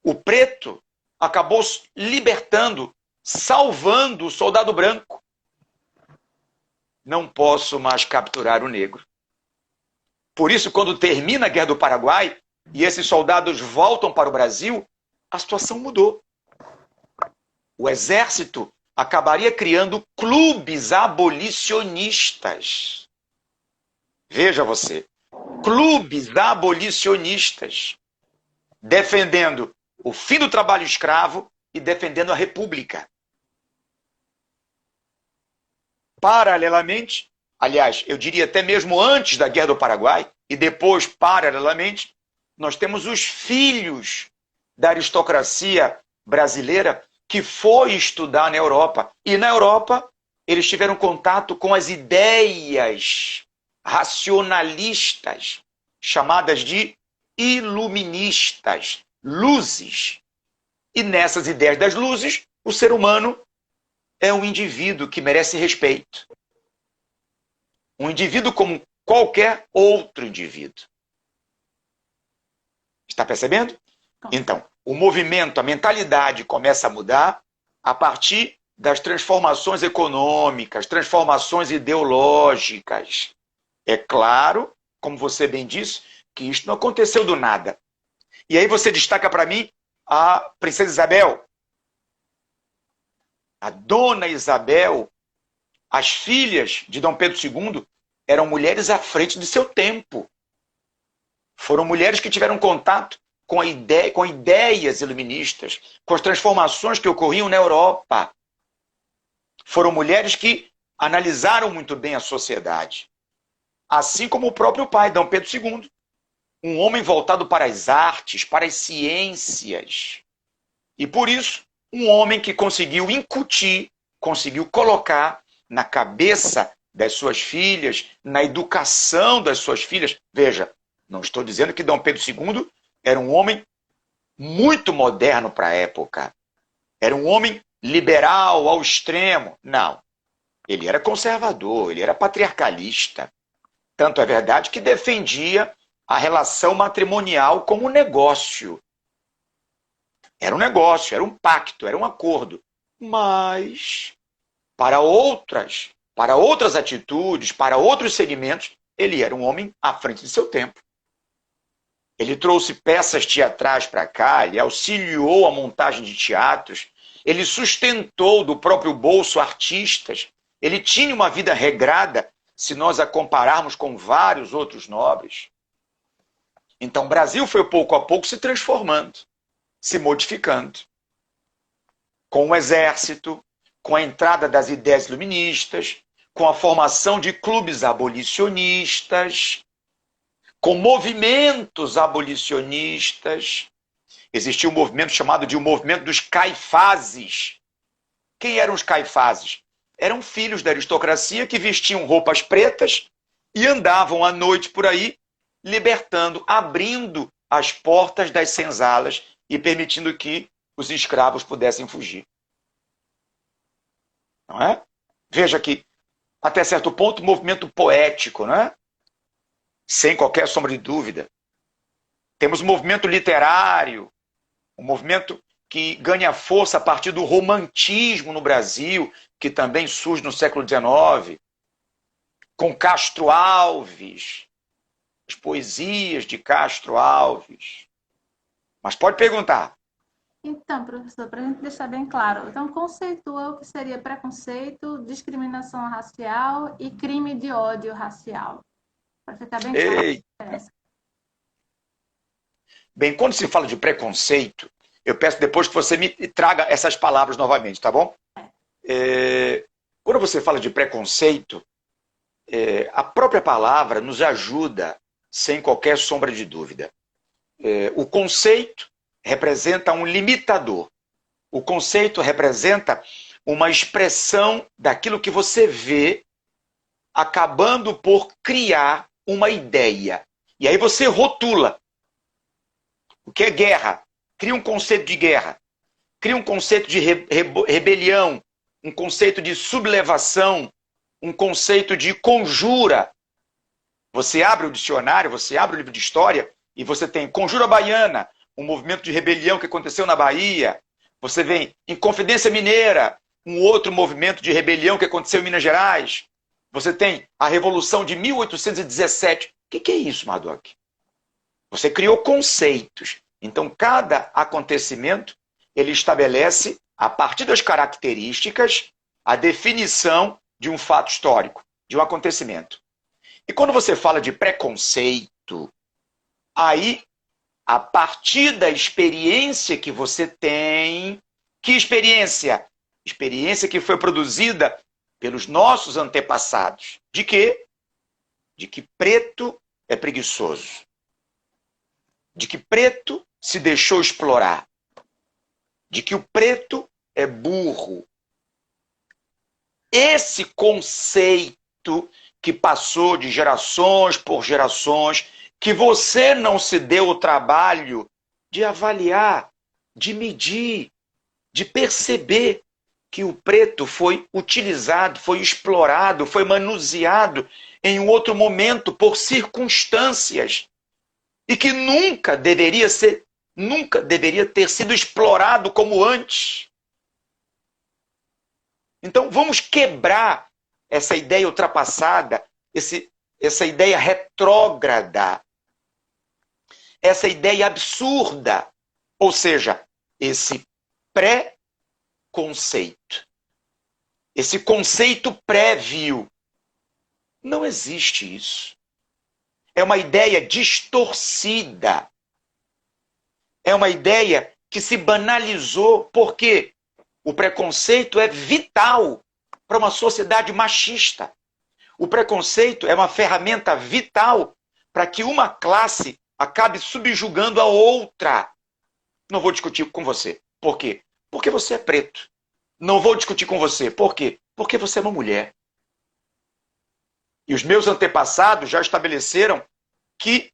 O preto acabou libertando, salvando o soldado branco. Não posso mais capturar o negro. Por isso, quando termina a Guerra do Paraguai e esses soldados voltam para o Brasil, a situação mudou. O exército acabaria criando clubes abolicionistas. Veja você, clubes abolicionistas, defendendo o fim do trabalho escravo e defendendo a república. Paralelamente, aliás, eu diria até mesmo antes da Guerra do Paraguai, e depois, paralelamente, nós temos os filhos da aristocracia brasileira que foi estudar na Europa. E na Europa, eles tiveram contato com as ideias racionalistas, chamadas de iluministas, luzes. E nessas ideias das luzes, o ser humano é um indivíduo que merece respeito. Um indivíduo como qualquer outro indivíduo. Está percebendo? Então, o movimento, a mentalidade começa a mudar a partir das transformações econômicas, transformações ideológicas. É claro, como você bem disse, que isto não aconteceu do nada. E aí você destaca para mim a princesa Isabel. A dona Isabel, as filhas de Dom Pedro II eram mulheres à frente de seu tempo. Foram mulheres que tiveram contato com ideias iluministas, com as transformações que ocorriam na Europa. Foram mulheres que analisaram muito bem a sociedade. Assim como o próprio pai, Dom Pedro II. Um homem voltado para as artes, para as ciências. E por isso, um homem que conseguiu incutir, conseguiu colocar na cabeça das suas filhas, na educação das suas filhas. Veja, não estou dizendo que Dom Pedro II era um homem muito moderno para a época. Era um homem liberal ao extremo. Não. Ele era conservador, ele era patriarcalista. Tanto é verdade que defendia a relação matrimonial como um negócio. Era um negócio, era um pacto, era um acordo. Mas, para outras atitudes, para outros segmentos, ele era um homem à frente de seu tempo. Ele trouxe peças teatrais para cá, ele auxiliou a montagem de teatros, ele sustentou do próprio bolso artistas, ele tinha uma vida regrada, se nós a compararmos com vários outros nobres. Então, o Brasil foi pouco a pouco se transformando, se modificando. Com o exército, com a entrada das ideias iluministas, com a formação de clubes abolicionistas, com movimentos abolicionistas. Existia um movimento chamado de o movimento dos caifazes. Quem eram os caifazes? Eram filhos da aristocracia que vestiam roupas pretas e andavam à noite por aí, libertando, abrindo as portas das senzalas e permitindo que os escravos pudessem fugir. Não é? Veja que, até certo ponto, movimento poético, não é? Sem qualquer sombra de dúvida. Temos um movimento literário, um movimento que ganha força a partir do romantismo no Brasil, que também surge no século XIX, com Castro Alves, as poesias de Castro Alves. Mas pode perguntar. Então, professor, para a gente deixar bem claro, então conceitua o que seria preconceito, discriminação racial e crime de ódio racial. Para ficar bem claro a diferença. Bem, quando se fala de preconceito, eu peço depois que você me traga essas palavras novamente, tá bom? Quando você fala de preconceito, a própria palavra nos ajuda, sem qualquer sombra de dúvida. O conceito representa um limitador. O conceito representa uma expressão daquilo que você vê, acabando por criar uma ideia. E aí você rotula. O que é guerra? Cria um conceito de guerra. Cria um conceito de rebelião, um conceito de sublevação, um conceito de conjura. Você abre o dicionário, você abre o livro de história e você tem Conjura Baiana, um movimento de rebelião que aconteceu na Bahia. Você vem Inconfidência Mineira, um outro movimento de rebelião que aconteceu em Minas Gerais. Você tem a Revolução de 1817. O que é isso, Mardoc? Você criou conceitos. Então, cada acontecimento, ele estabelece, a partir das características, a definição de um fato histórico, de um acontecimento. E quando você fala de preconceito, aí, a partir da experiência que você tem, que experiência? Experiência que foi produzida pelos nossos antepassados. De quê? De que preto é preguiçoso. De que preto se deixou explorar. De que o preto é burro. Esse conceito que passou de gerações por gerações, que você não se deu o trabalho de avaliar, de medir, de perceber que o preto foi utilizado, foi explorado, foi manuseado em um outro momento por circunstâncias e que nunca deveria ter sido explorado como antes. Então vamos quebrar essa ideia ultrapassada, essa ideia retrógrada, essa ideia absurda, ou seja, esse pré-conceito, esse conceito prévio. Não existe isso. É uma ideia distorcida. É uma ideia que se banalizou, porque o preconceito é vital para uma sociedade machista. O preconceito é uma ferramenta vital para que uma classe acabe subjugando a outra. Não vou discutir com você. Por quê? Porque você é preto. Não vou discutir com você. Por quê? Porque você é uma mulher. E os meus antepassados já estabeleceram que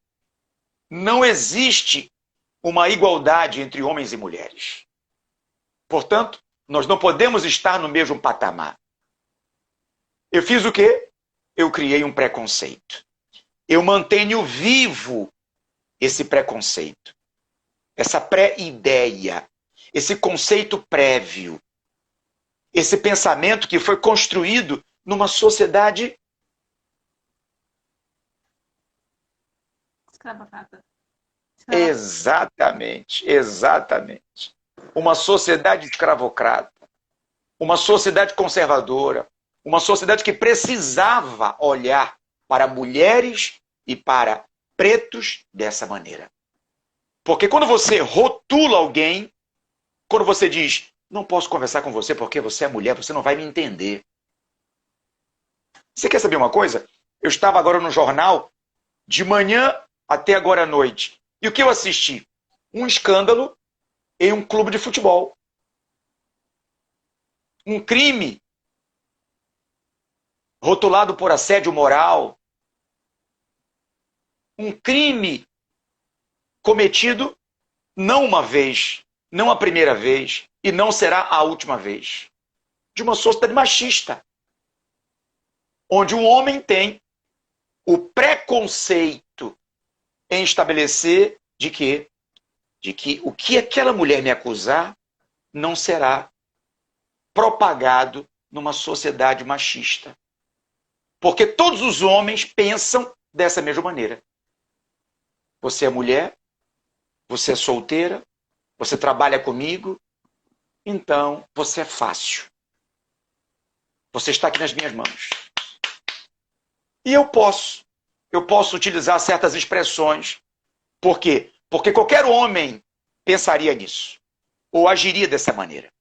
não existe uma igualdade entre homens e mulheres. Portanto, nós não podemos estar no mesmo patamar. Eu fiz o quê? Eu criei um preconceito. Eu mantenho vivo esse preconceito, essa pré-ideia, esse conceito prévio, esse pensamento que foi construído numa sociedade escravocrata. Exatamente. Uma sociedade escravocrata, uma sociedade conservadora, uma sociedade que precisava olhar para mulheres e para pretos dessa maneira. Porque quando você rotula alguém, quando você diz, não posso conversar com você porque você é mulher, você não vai me entender. Você quer saber uma coisa? Eu estava agora no jornal, de manhã até agora à noite. E o que eu assisti? Um escândalo em um clube de futebol. Um crime rotulado por assédio moral. Um crime cometido não uma vez, não a primeira vez, e não será a última vez. De uma sociedade machista. Onde um homem tem o preconceito em estabelecer de que o que aquela mulher me acusar não será propagado numa sociedade machista. Porque todos os homens pensam dessa mesma maneira. Você é mulher, você é solteira, você trabalha comigo, então você é fácil. Você está aqui nas minhas mãos. E eu posso utilizar certas expressões. Por quê? Porque qualquer homem pensaria nisso, ou agiria dessa maneira.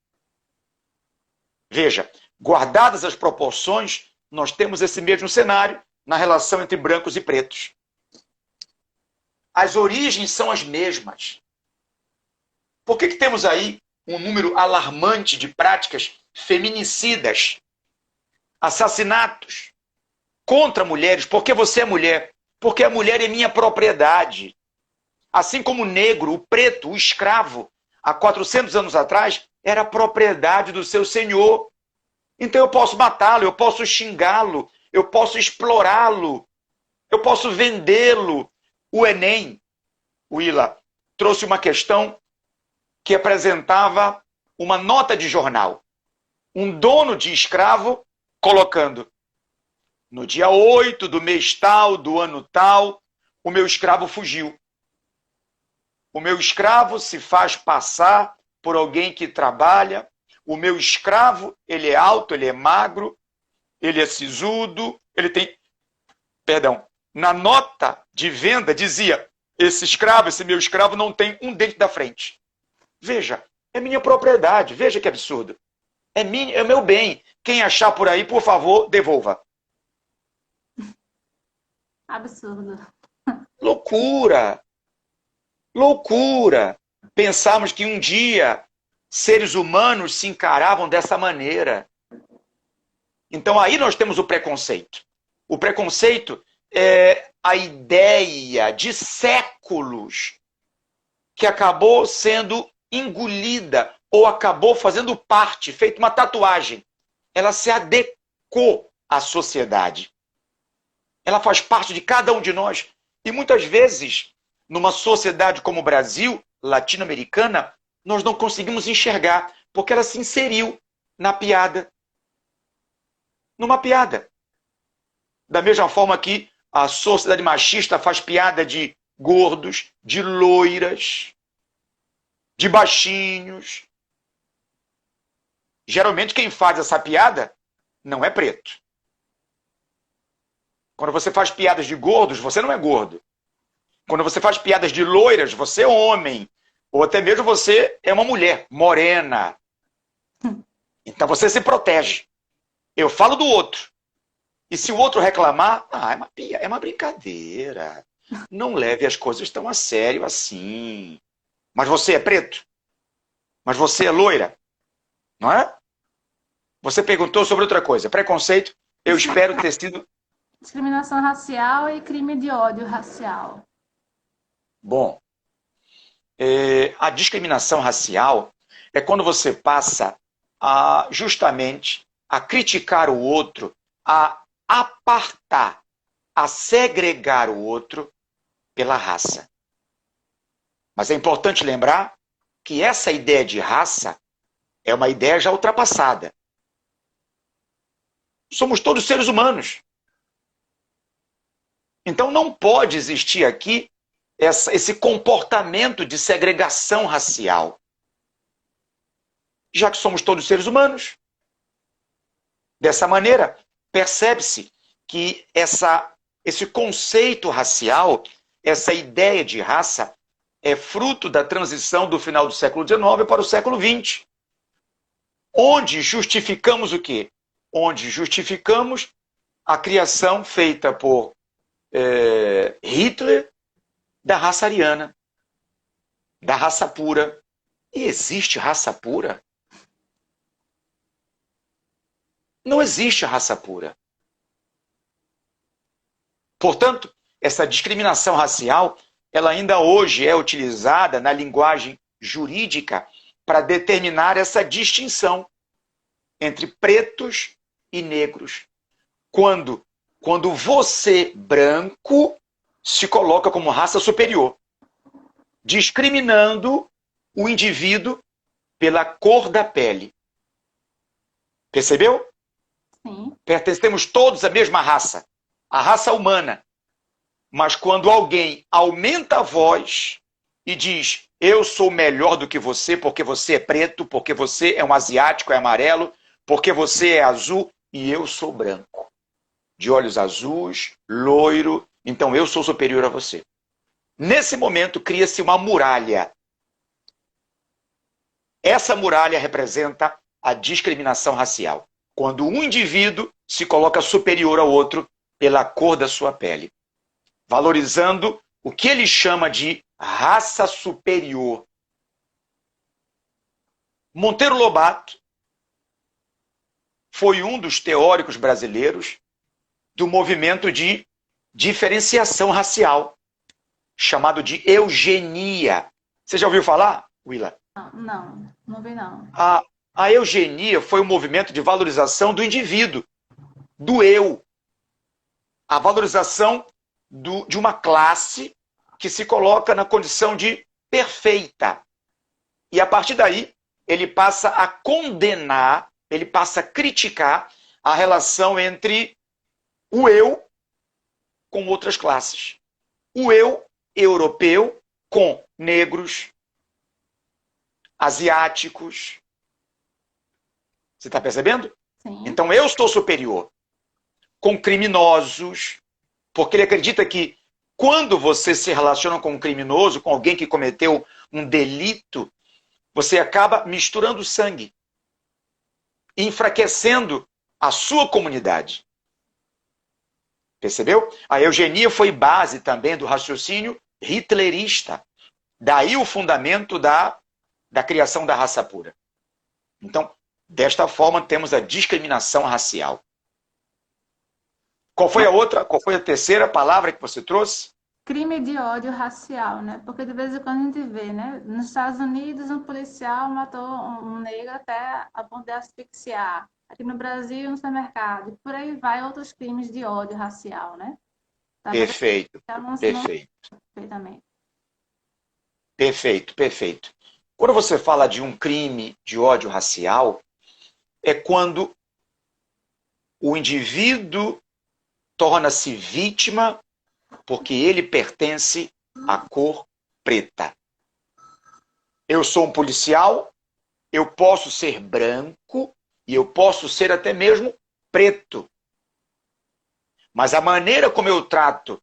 Veja, guardadas as proporções, nós temos esse mesmo cenário na relação entre brancos e pretos. As origens são as mesmas. Por que temos aí um número alarmante de práticas feminicidas, assassinatos contra mulheres? Porque você é mulher. Porque a mulher é minha propriedade. Assim como o negro, o preto, o escravo, há 400 anos atrás, era propriedade do seu senhor. Então eu posso matá-lo, eu posso xingá-lo, eu posso explorá-lo, eu posso vendê-lo. O Enem, Willa, trouxe uma questão que apresentava uma nota de jornal. Um dono de escravo colocando: no dia 8 do mês tal, do ano tal, o meu escravo fugiu. O meu escravo se faz passar por alguém que trabalha. O meu escravo, ele é alto, ele é magro, ele é sisudo, ele tem... Perdão, na nota de venda dizia: esse escravo, esse meu escravo não tem um dente da frente. Veja, é minha propriedade, veja que absurdo. É meu bem. Quem achar por aí, por favor, devolva. Absurdo. Loucura! Loucura! Pensarmos que um dia seres humanos se encaravam dessa maneira. Então aí nós temos o preconceito. O preconceito é a ideia de séculos que acabou sendo engolida ou acabou fazendo parte, feito uma tatuagem. Ela se adequou à sociedade. Ela faz parte de cada um de nós. E muitas vezes, numa sociedade como o Brasil, latino-americana, nós não conseguimos enxergar, porque ela se inseriu na piada. Numa piada. Da mesma forma que a sociedade machista faz piada de gordos, de loiras, de baixinhos. Geralmente quem faz essa piada não é preto. Quando você faz piadas de gordos, você não é gordo. Quando você faz piadas de loiras, você é homem. Ou até mesmo você é uma mulher morena. Então você se protege. Eu falo do outro. E se o outro reclamar, é uma brincadeira. Não leve as coisas tão a sério assim. Mas você é preto? Mas você é loira? Não é? Você perguntou sobre outra coisa. Preconceito, eu espero ter sido... Discriminação racial e crime de ódio racial. Bom, a discriminação racial é quando você passa justamente a criticar o outro, a apartar, a segregar o outro pela raça. Mas é importante lembrar que essa ideia de raça é uma ideia já ultrapassada. Somos todos seres humanos. Então não pode existir aqui esse comportamento de segregação racial. Já que somos todos seres humanos. Dessa maneira, percebe-se que esse conceito racial, essa ideia de raça, é fruto da transição do final do século XIX para o século XX. Onde justificamos o quê? Onde justificamos a criação feita por Hitler da raça ariana, da raça pura. E existe raça pura? Não existe raça pura. Portanto, essa discriminação racial, ela ainda hoje é utilizada na linguagem jurídica para determinar essa distinção entre pretos e negros. Quando você, branco, se coloca como raça superior, discriminando o indivíduo pela cor da pele. Percebeu? Sim. Pertencemos todos à mesma raça, a raça humana. Mas quando alguém aumenta a voz e diz: eu sou melhor do que você porque você é preto, porque você é um asiático, é amarelo, porque você é azul e eu sou branco, de olhos azuis, loiro, então eu sou superior a você. Nesse momento cria-se uma muralha. Essa muralha representa a discriminação racial. Quando um indivíduo se coloca superior ao outro pela cor da sua pele, valorizando o que ele chama de raça superior. Monteiro Lobato foi um dos teóricos brasileiros do movimento de diferenciação racial, chamado de eugenia. Você já ouviu falar, Willa? Não vi não. A eugenia foi um movimento de valorização do indivíduo, do eu. A valorização de uma classe que se coloca na condição de perfeita. E a partir daí, ele passa a condenar, ele passa a criticar a relação entre o eu com outras classes. O eu europeu com negros, asiáticos. Você está percebendo? Sim. Então eu estou superior com criminosos, porque ele acredita que quando você se relaciona com um criminoso, com alguém que cometeu um delito, você acaba misturando sangue, enfraquecendo a sua comunidade. Percebeu? A eugenia foi base também do raciocínio hitlerista. Daí o fundamento da criação da raça pura. Então, desta forma, temos a discriminação racial. Qual foi a outra? Qual foi a terceira palavra que você trouxe? Crime de ódio racial, né? Porque de vez em quando a gente vê, né? Nos Estados Unidos, um policial matou um negro até a ponto de asfixiar. Aqui no Brasil, no supermercado. E por aí vai outros crimes de ódio racial, né? Tá Perfeito, perfeito. Perfeitamente. Perfeito, perfeito. Quando você fala de um crime de ódio racial, é quando o indivíduo torna-se vítima porque ele pertence à cor preta. Eu sou um policial, eu posso ser branco e eu posso ser até mesmo preto. Mas a maneira como eu trato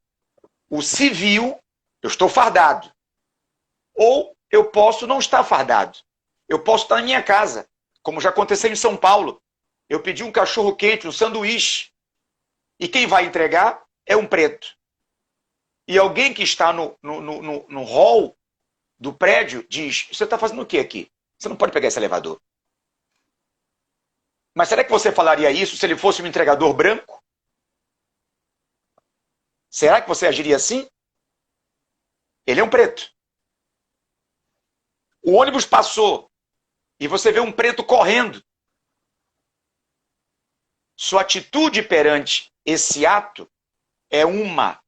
o civil, eu estou fardado. Ou eu posso não estar fardado. Eu posso estar na minha casa, como já aconteceu em São Paulo. Eu pedi um cachorro quente, um sanduíche, e quem vai entregar é um preto. E alguém que está no hall do prédio diz, você está fazendo o que aqui? Você não pode pegar esse elevador. Mas será que você falaria isso se ele fosse um entregador branco? Será que você agiria assim? Ele é um preto. O ônibus passou e você vê um preto correndo. Sua atitude perante esse ato é uma.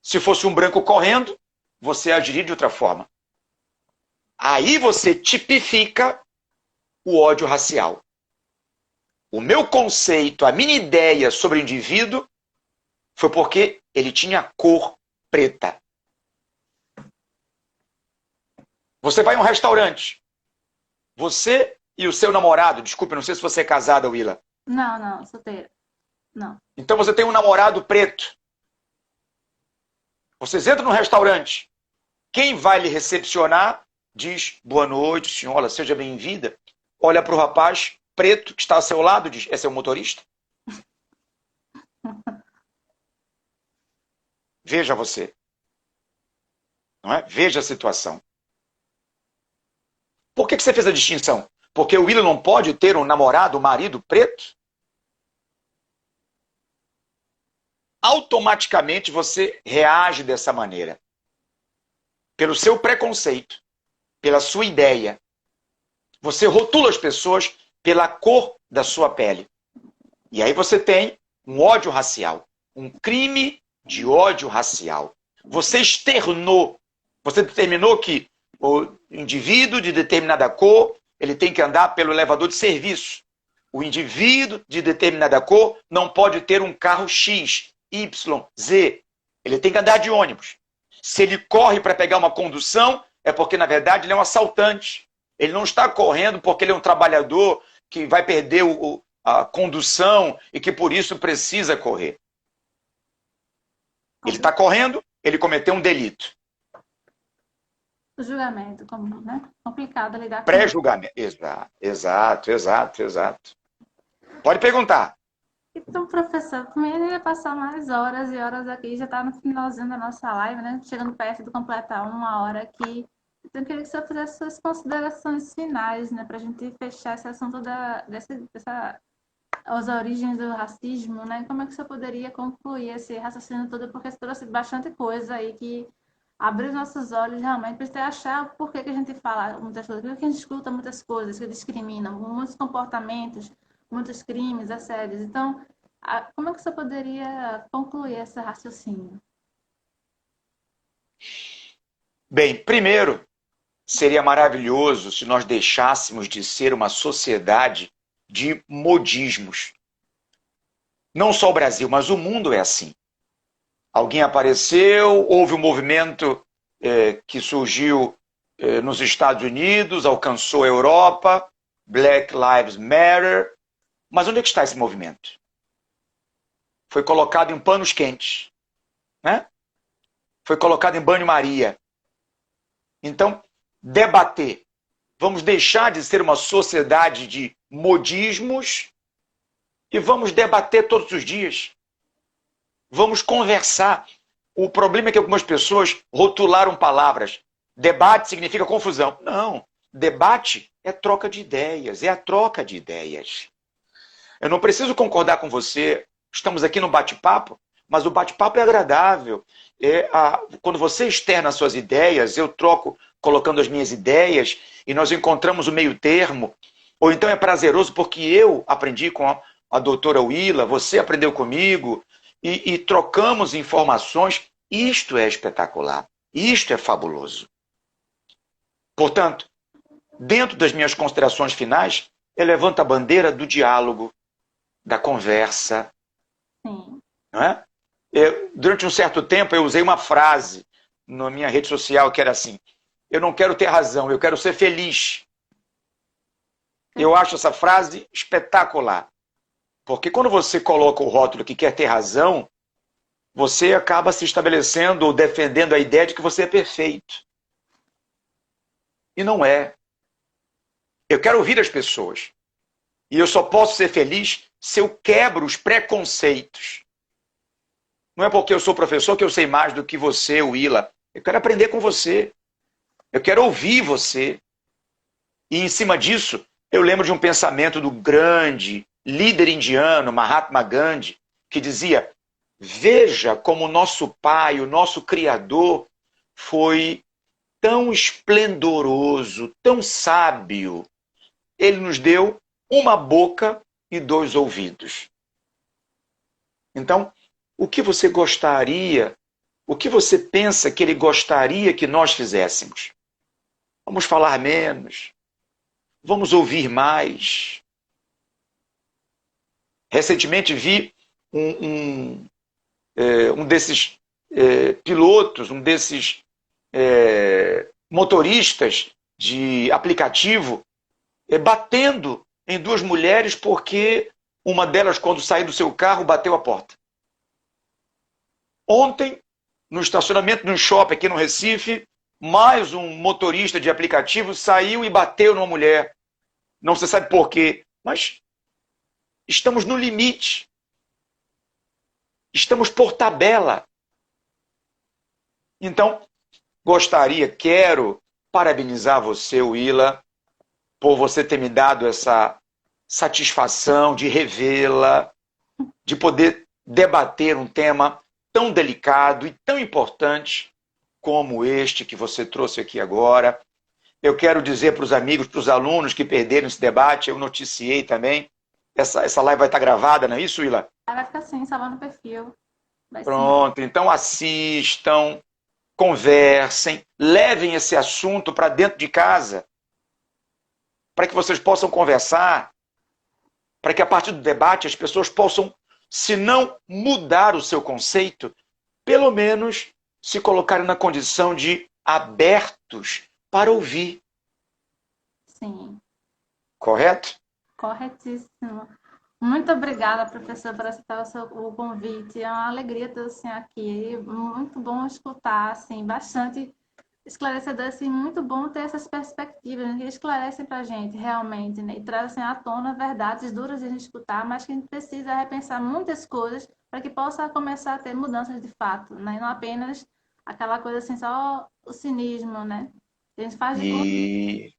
Se fosse um branco correndo, você agiria de outra forma. Aí você tipifica o ódio racial. O meu conceito, a minha ideia sobre o indivíduo foi porque ele tinha cor preta. Você vai a um restaurante. Você e o seu namorado, desculpe, não sei se você é casada, Willa. Não, solteira. Não. Então você tem um namorado preto. Vocês entram no restaurante. Quem vai lhe recepcionar diz, boa noite, senhora, seja bem-vinda. Olha para o rapaz preto que está ao seu lado, diz, é seu motorista? Veja você. Não é? Veja a situação. Por que você fez a distinção? Porque o William não pode ter um namorado, um marido preto? Automaticamente você reage dessa maneira. Pelo seu preconceito, pela sua ideia. Você rotula as pessoas pela cor da sua pele. E aí você tem um ódio racial. Um crime de ódio racial. Você externou. Você determinou que o indivíduo de determinada cor, ele tem que andar pelo elevador de serviço. O indivíduo de determinada cor não pode ter um carro X, Y, Z. Ele tem que andar de ônibus. Se ele corre para pegar uma condução, é porque, na verdade, ele é um assaltante. Ele não está correndo porque ele é um trabalhador que vai perder a condução e que, por isso, precisa correr. Ele está correndo, ele cometeu um delito. O julgamento, como, né? Complicado lidar com Pré-julgamento. Exato. Pode perguntar. Então, professor, primeiro eu ia passar mais horas e horas aqui, já está no finalzinho da nossa live, né? Chegando perto de completar 1 hora aqui. Então, eu queria que o senhor fizesse suas considerações finais, né? Para a gente fechar esse assunto as origens do racismo, né? Como é que o senhor poderia concluir esse raciocínio todo? Porque você trouxe bastante coisa aí que abriu os nossos olhos realmente para gente achar por que a gente fala muitas coisas, por que a gente escuta muitas coisas que discriminam, muitos comportamentos, muitos crimes, assédios. Então, Como é que você poderia concluir esse raciocínio? Bem, primeiro, seria maravilhoso se nós deixássemos de ser uma sociedade de modismos. Não só o Brasil, mas o mundo é assim. Alguém apareceu, houve um movimento que surgiu nos Estados Unidos, alcançou a Europa, Black Lives Matter. Mas onde é que está esse movimento? Foi colocado em panos quentes, né? Foi colocado em banho-maria. Então, debater. Vamos deixar de ser uma sociedade de modismos e vamos debater todos os dias. Vamos conversar. O problema é que algumas pessoas rotularam palavras. Debate significa confusão. Não. Debate é troca de ideias, é a troca de ideias. Eu não preciso concordar com você. Estamos aqui no bate-papo, mas o bate-papo é agradável. Quando você externa as suas ideias, eu troco colocando as minhas ideias e nós encontramos o meio termo. Ou então é prazeroso porque eu aprendi com a doutora Willa, você aprendeu comigo, e trocamos informações. Isto é espetacular. Isto é fabuloso. Portanto, dentro das minhas considerações finais, eu levanto a bandeira do diálogo, da conversa. Sim. Não é? Durante um certo tempo, eu usei uma frase na minha rede social que era assim: eu não quero ter razão, eu quero ser feliz. Eu acho essa frase espetacular. Porque quando você coloca o rótulo que quer ter razão, você acaba se estabelecendo ou defendendo a ideia de que você é perfeito. E não é. Eu quero ouvir as pessoas. E eu só posso ser feliz se eu quebro os preconceitos. Não é porque eu sou professor que eu sei mais do que você, Willa. Eu quero aprender com você. Eu quero ouvir você. E em cima disso, eu lembro de um pensamento do grande líder indiano, Mahatma Gandhi, que dizia: veja como o nosso pai, o nosso criador, foi tão esplendoroso, tão sábio. Ele nos deu uma boca e 2 ouvidos. Então, o que você gostaria, o que você pensa que ele gostaria que nós fizéssemos? Vamos falar menos, vamos ouvir mais. Recentemente vi um desses pilotos, um desses motoristas de aplicativo batendo em 2 mulheres porque uma delas, quando saiu do seu carro, bateu a porta. Ontem, no estacionamento de um shopping aqui no Recife, mais um motorista de aplicativo saiu e bateu numa mulher. Não se sabe por quê, mas estamos no limite. Estamos por tabela. Então, quero parabenizar você, Willa, por você ter me dado essa satisfação de revê-la, de poder debater um tema tão delicado e tão importante como este que você trouxe aqui agora. Eu quero dizer para os amigos, para os alunos que perderam esse debate, eu noticiei também, essa live vai estar gravada, não é isso, Willa? Vai ficar assim, salvar no perfil. Vai sim. Pronto, então assistam, conversem, levem esse assunto para dentro de casa, para que vocês possam conversar, para que a partir do debate as pessoas possam, se não mudar o seu conceito, pelo menos se colocarem na condição de abertos para ouvir. Sim. Correto? Corretíssimo. Muito obrigada, professor, por aceitar o convite. É uma alegria ter o senhor aqui. Muito bom escutar, assim, bastante esclarecedor, assim, muito bom ter essas perspectivas, né, que esclarecem para a gente realmente, né, e trazem à tona verdades duras de a gente escutar, mas que a gente precisa repensar muitas coisas para que possa começar a ter mudanças de fato, né, e não apenas aquela coisa assim, só o cinismo, né? A gente faz de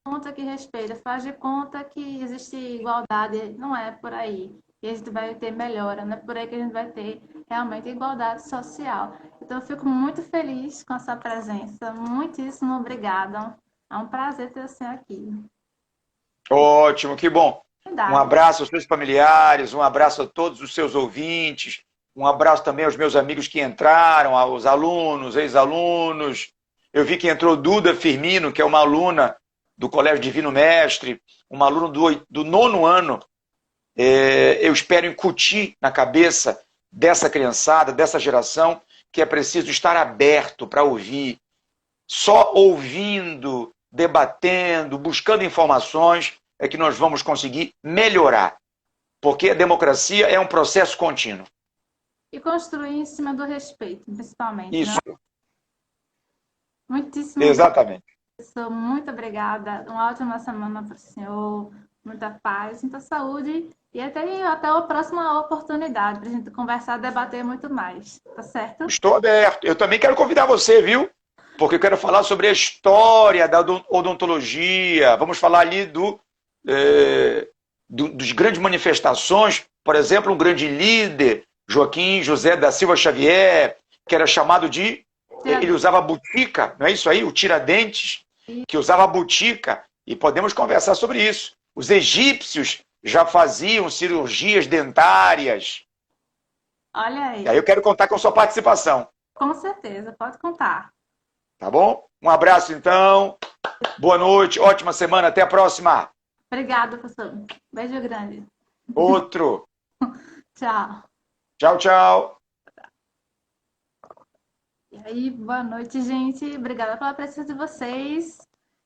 conta que respeita, faz de conta que existe igualdade, não é por aí que a gente vai ter melhora, não é por aí que a gente vai ter realmente igualdade social. Então, eu fico muito feliz com a sua presença, muitíssimo obrigada. É um prazer ter você aqui. Ótimo, que bom. Um abraço aos seus familiares, um abraço a todos os seus ouvintes, um abraço também aos meus amigos que entraram, aos alunos, ex-alunos. Eu vi que entrou Duda Firmino, que é uma aluna do Colégio Divino Mestre, uma aluna do 9º ano. Eu espero incutir na cabeça dessa criançada, dessa geração, que é preciso estar aberto para ouvir. Só ouvindo, debatendo, buscando informações, é que nós vamos conseguir melhorar. Porque a democracia é um processo contínuo. E construir em cima do respeito, principalmente. Isso. Né? Muitíssimo Exatamente. professor, muito obrigada. Uma ótima semana para o senhor, muita paz, muita saúde e até a próxima oportunidade para a gente conversar, debater muito mais. Tá certo? Estou aberto. Eu também quero convidar você, viu? Porque eu quero falar sobre a história da odontologia. Vamos falar ali dos grandes manifestações. Por exemplo, um grande líder, Joaquim José da Silva Xavier, que era chamado de... Ele usava botica, não é isso aí? O Tiradentes, que usava botica. E podemos conversar sobre isso. Os egípcios já faziam cirurgias dentárias. Olha aí. E aí eu quero contar com a sua participação. Com certeza, pode contar. Tá bom? Um abraço, então. Boa noite, ótima semana, até a próxima. Obrigada, professor. Beijo grande. Outro. Tchau. Tchau, tchau. E aí, boa noite, gente. Obrigada pela presença de vocês.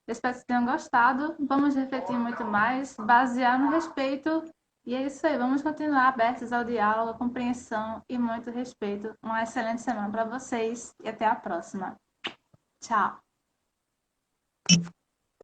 Eu espero que tenham gostado. Vamos refletir muito mais, basear no respeito. E é isso aí. Vamos continuar abertos ao diálogo, à compreensão e muito respeito. Uma excelente semana para vocês e até a próxima. Tchau.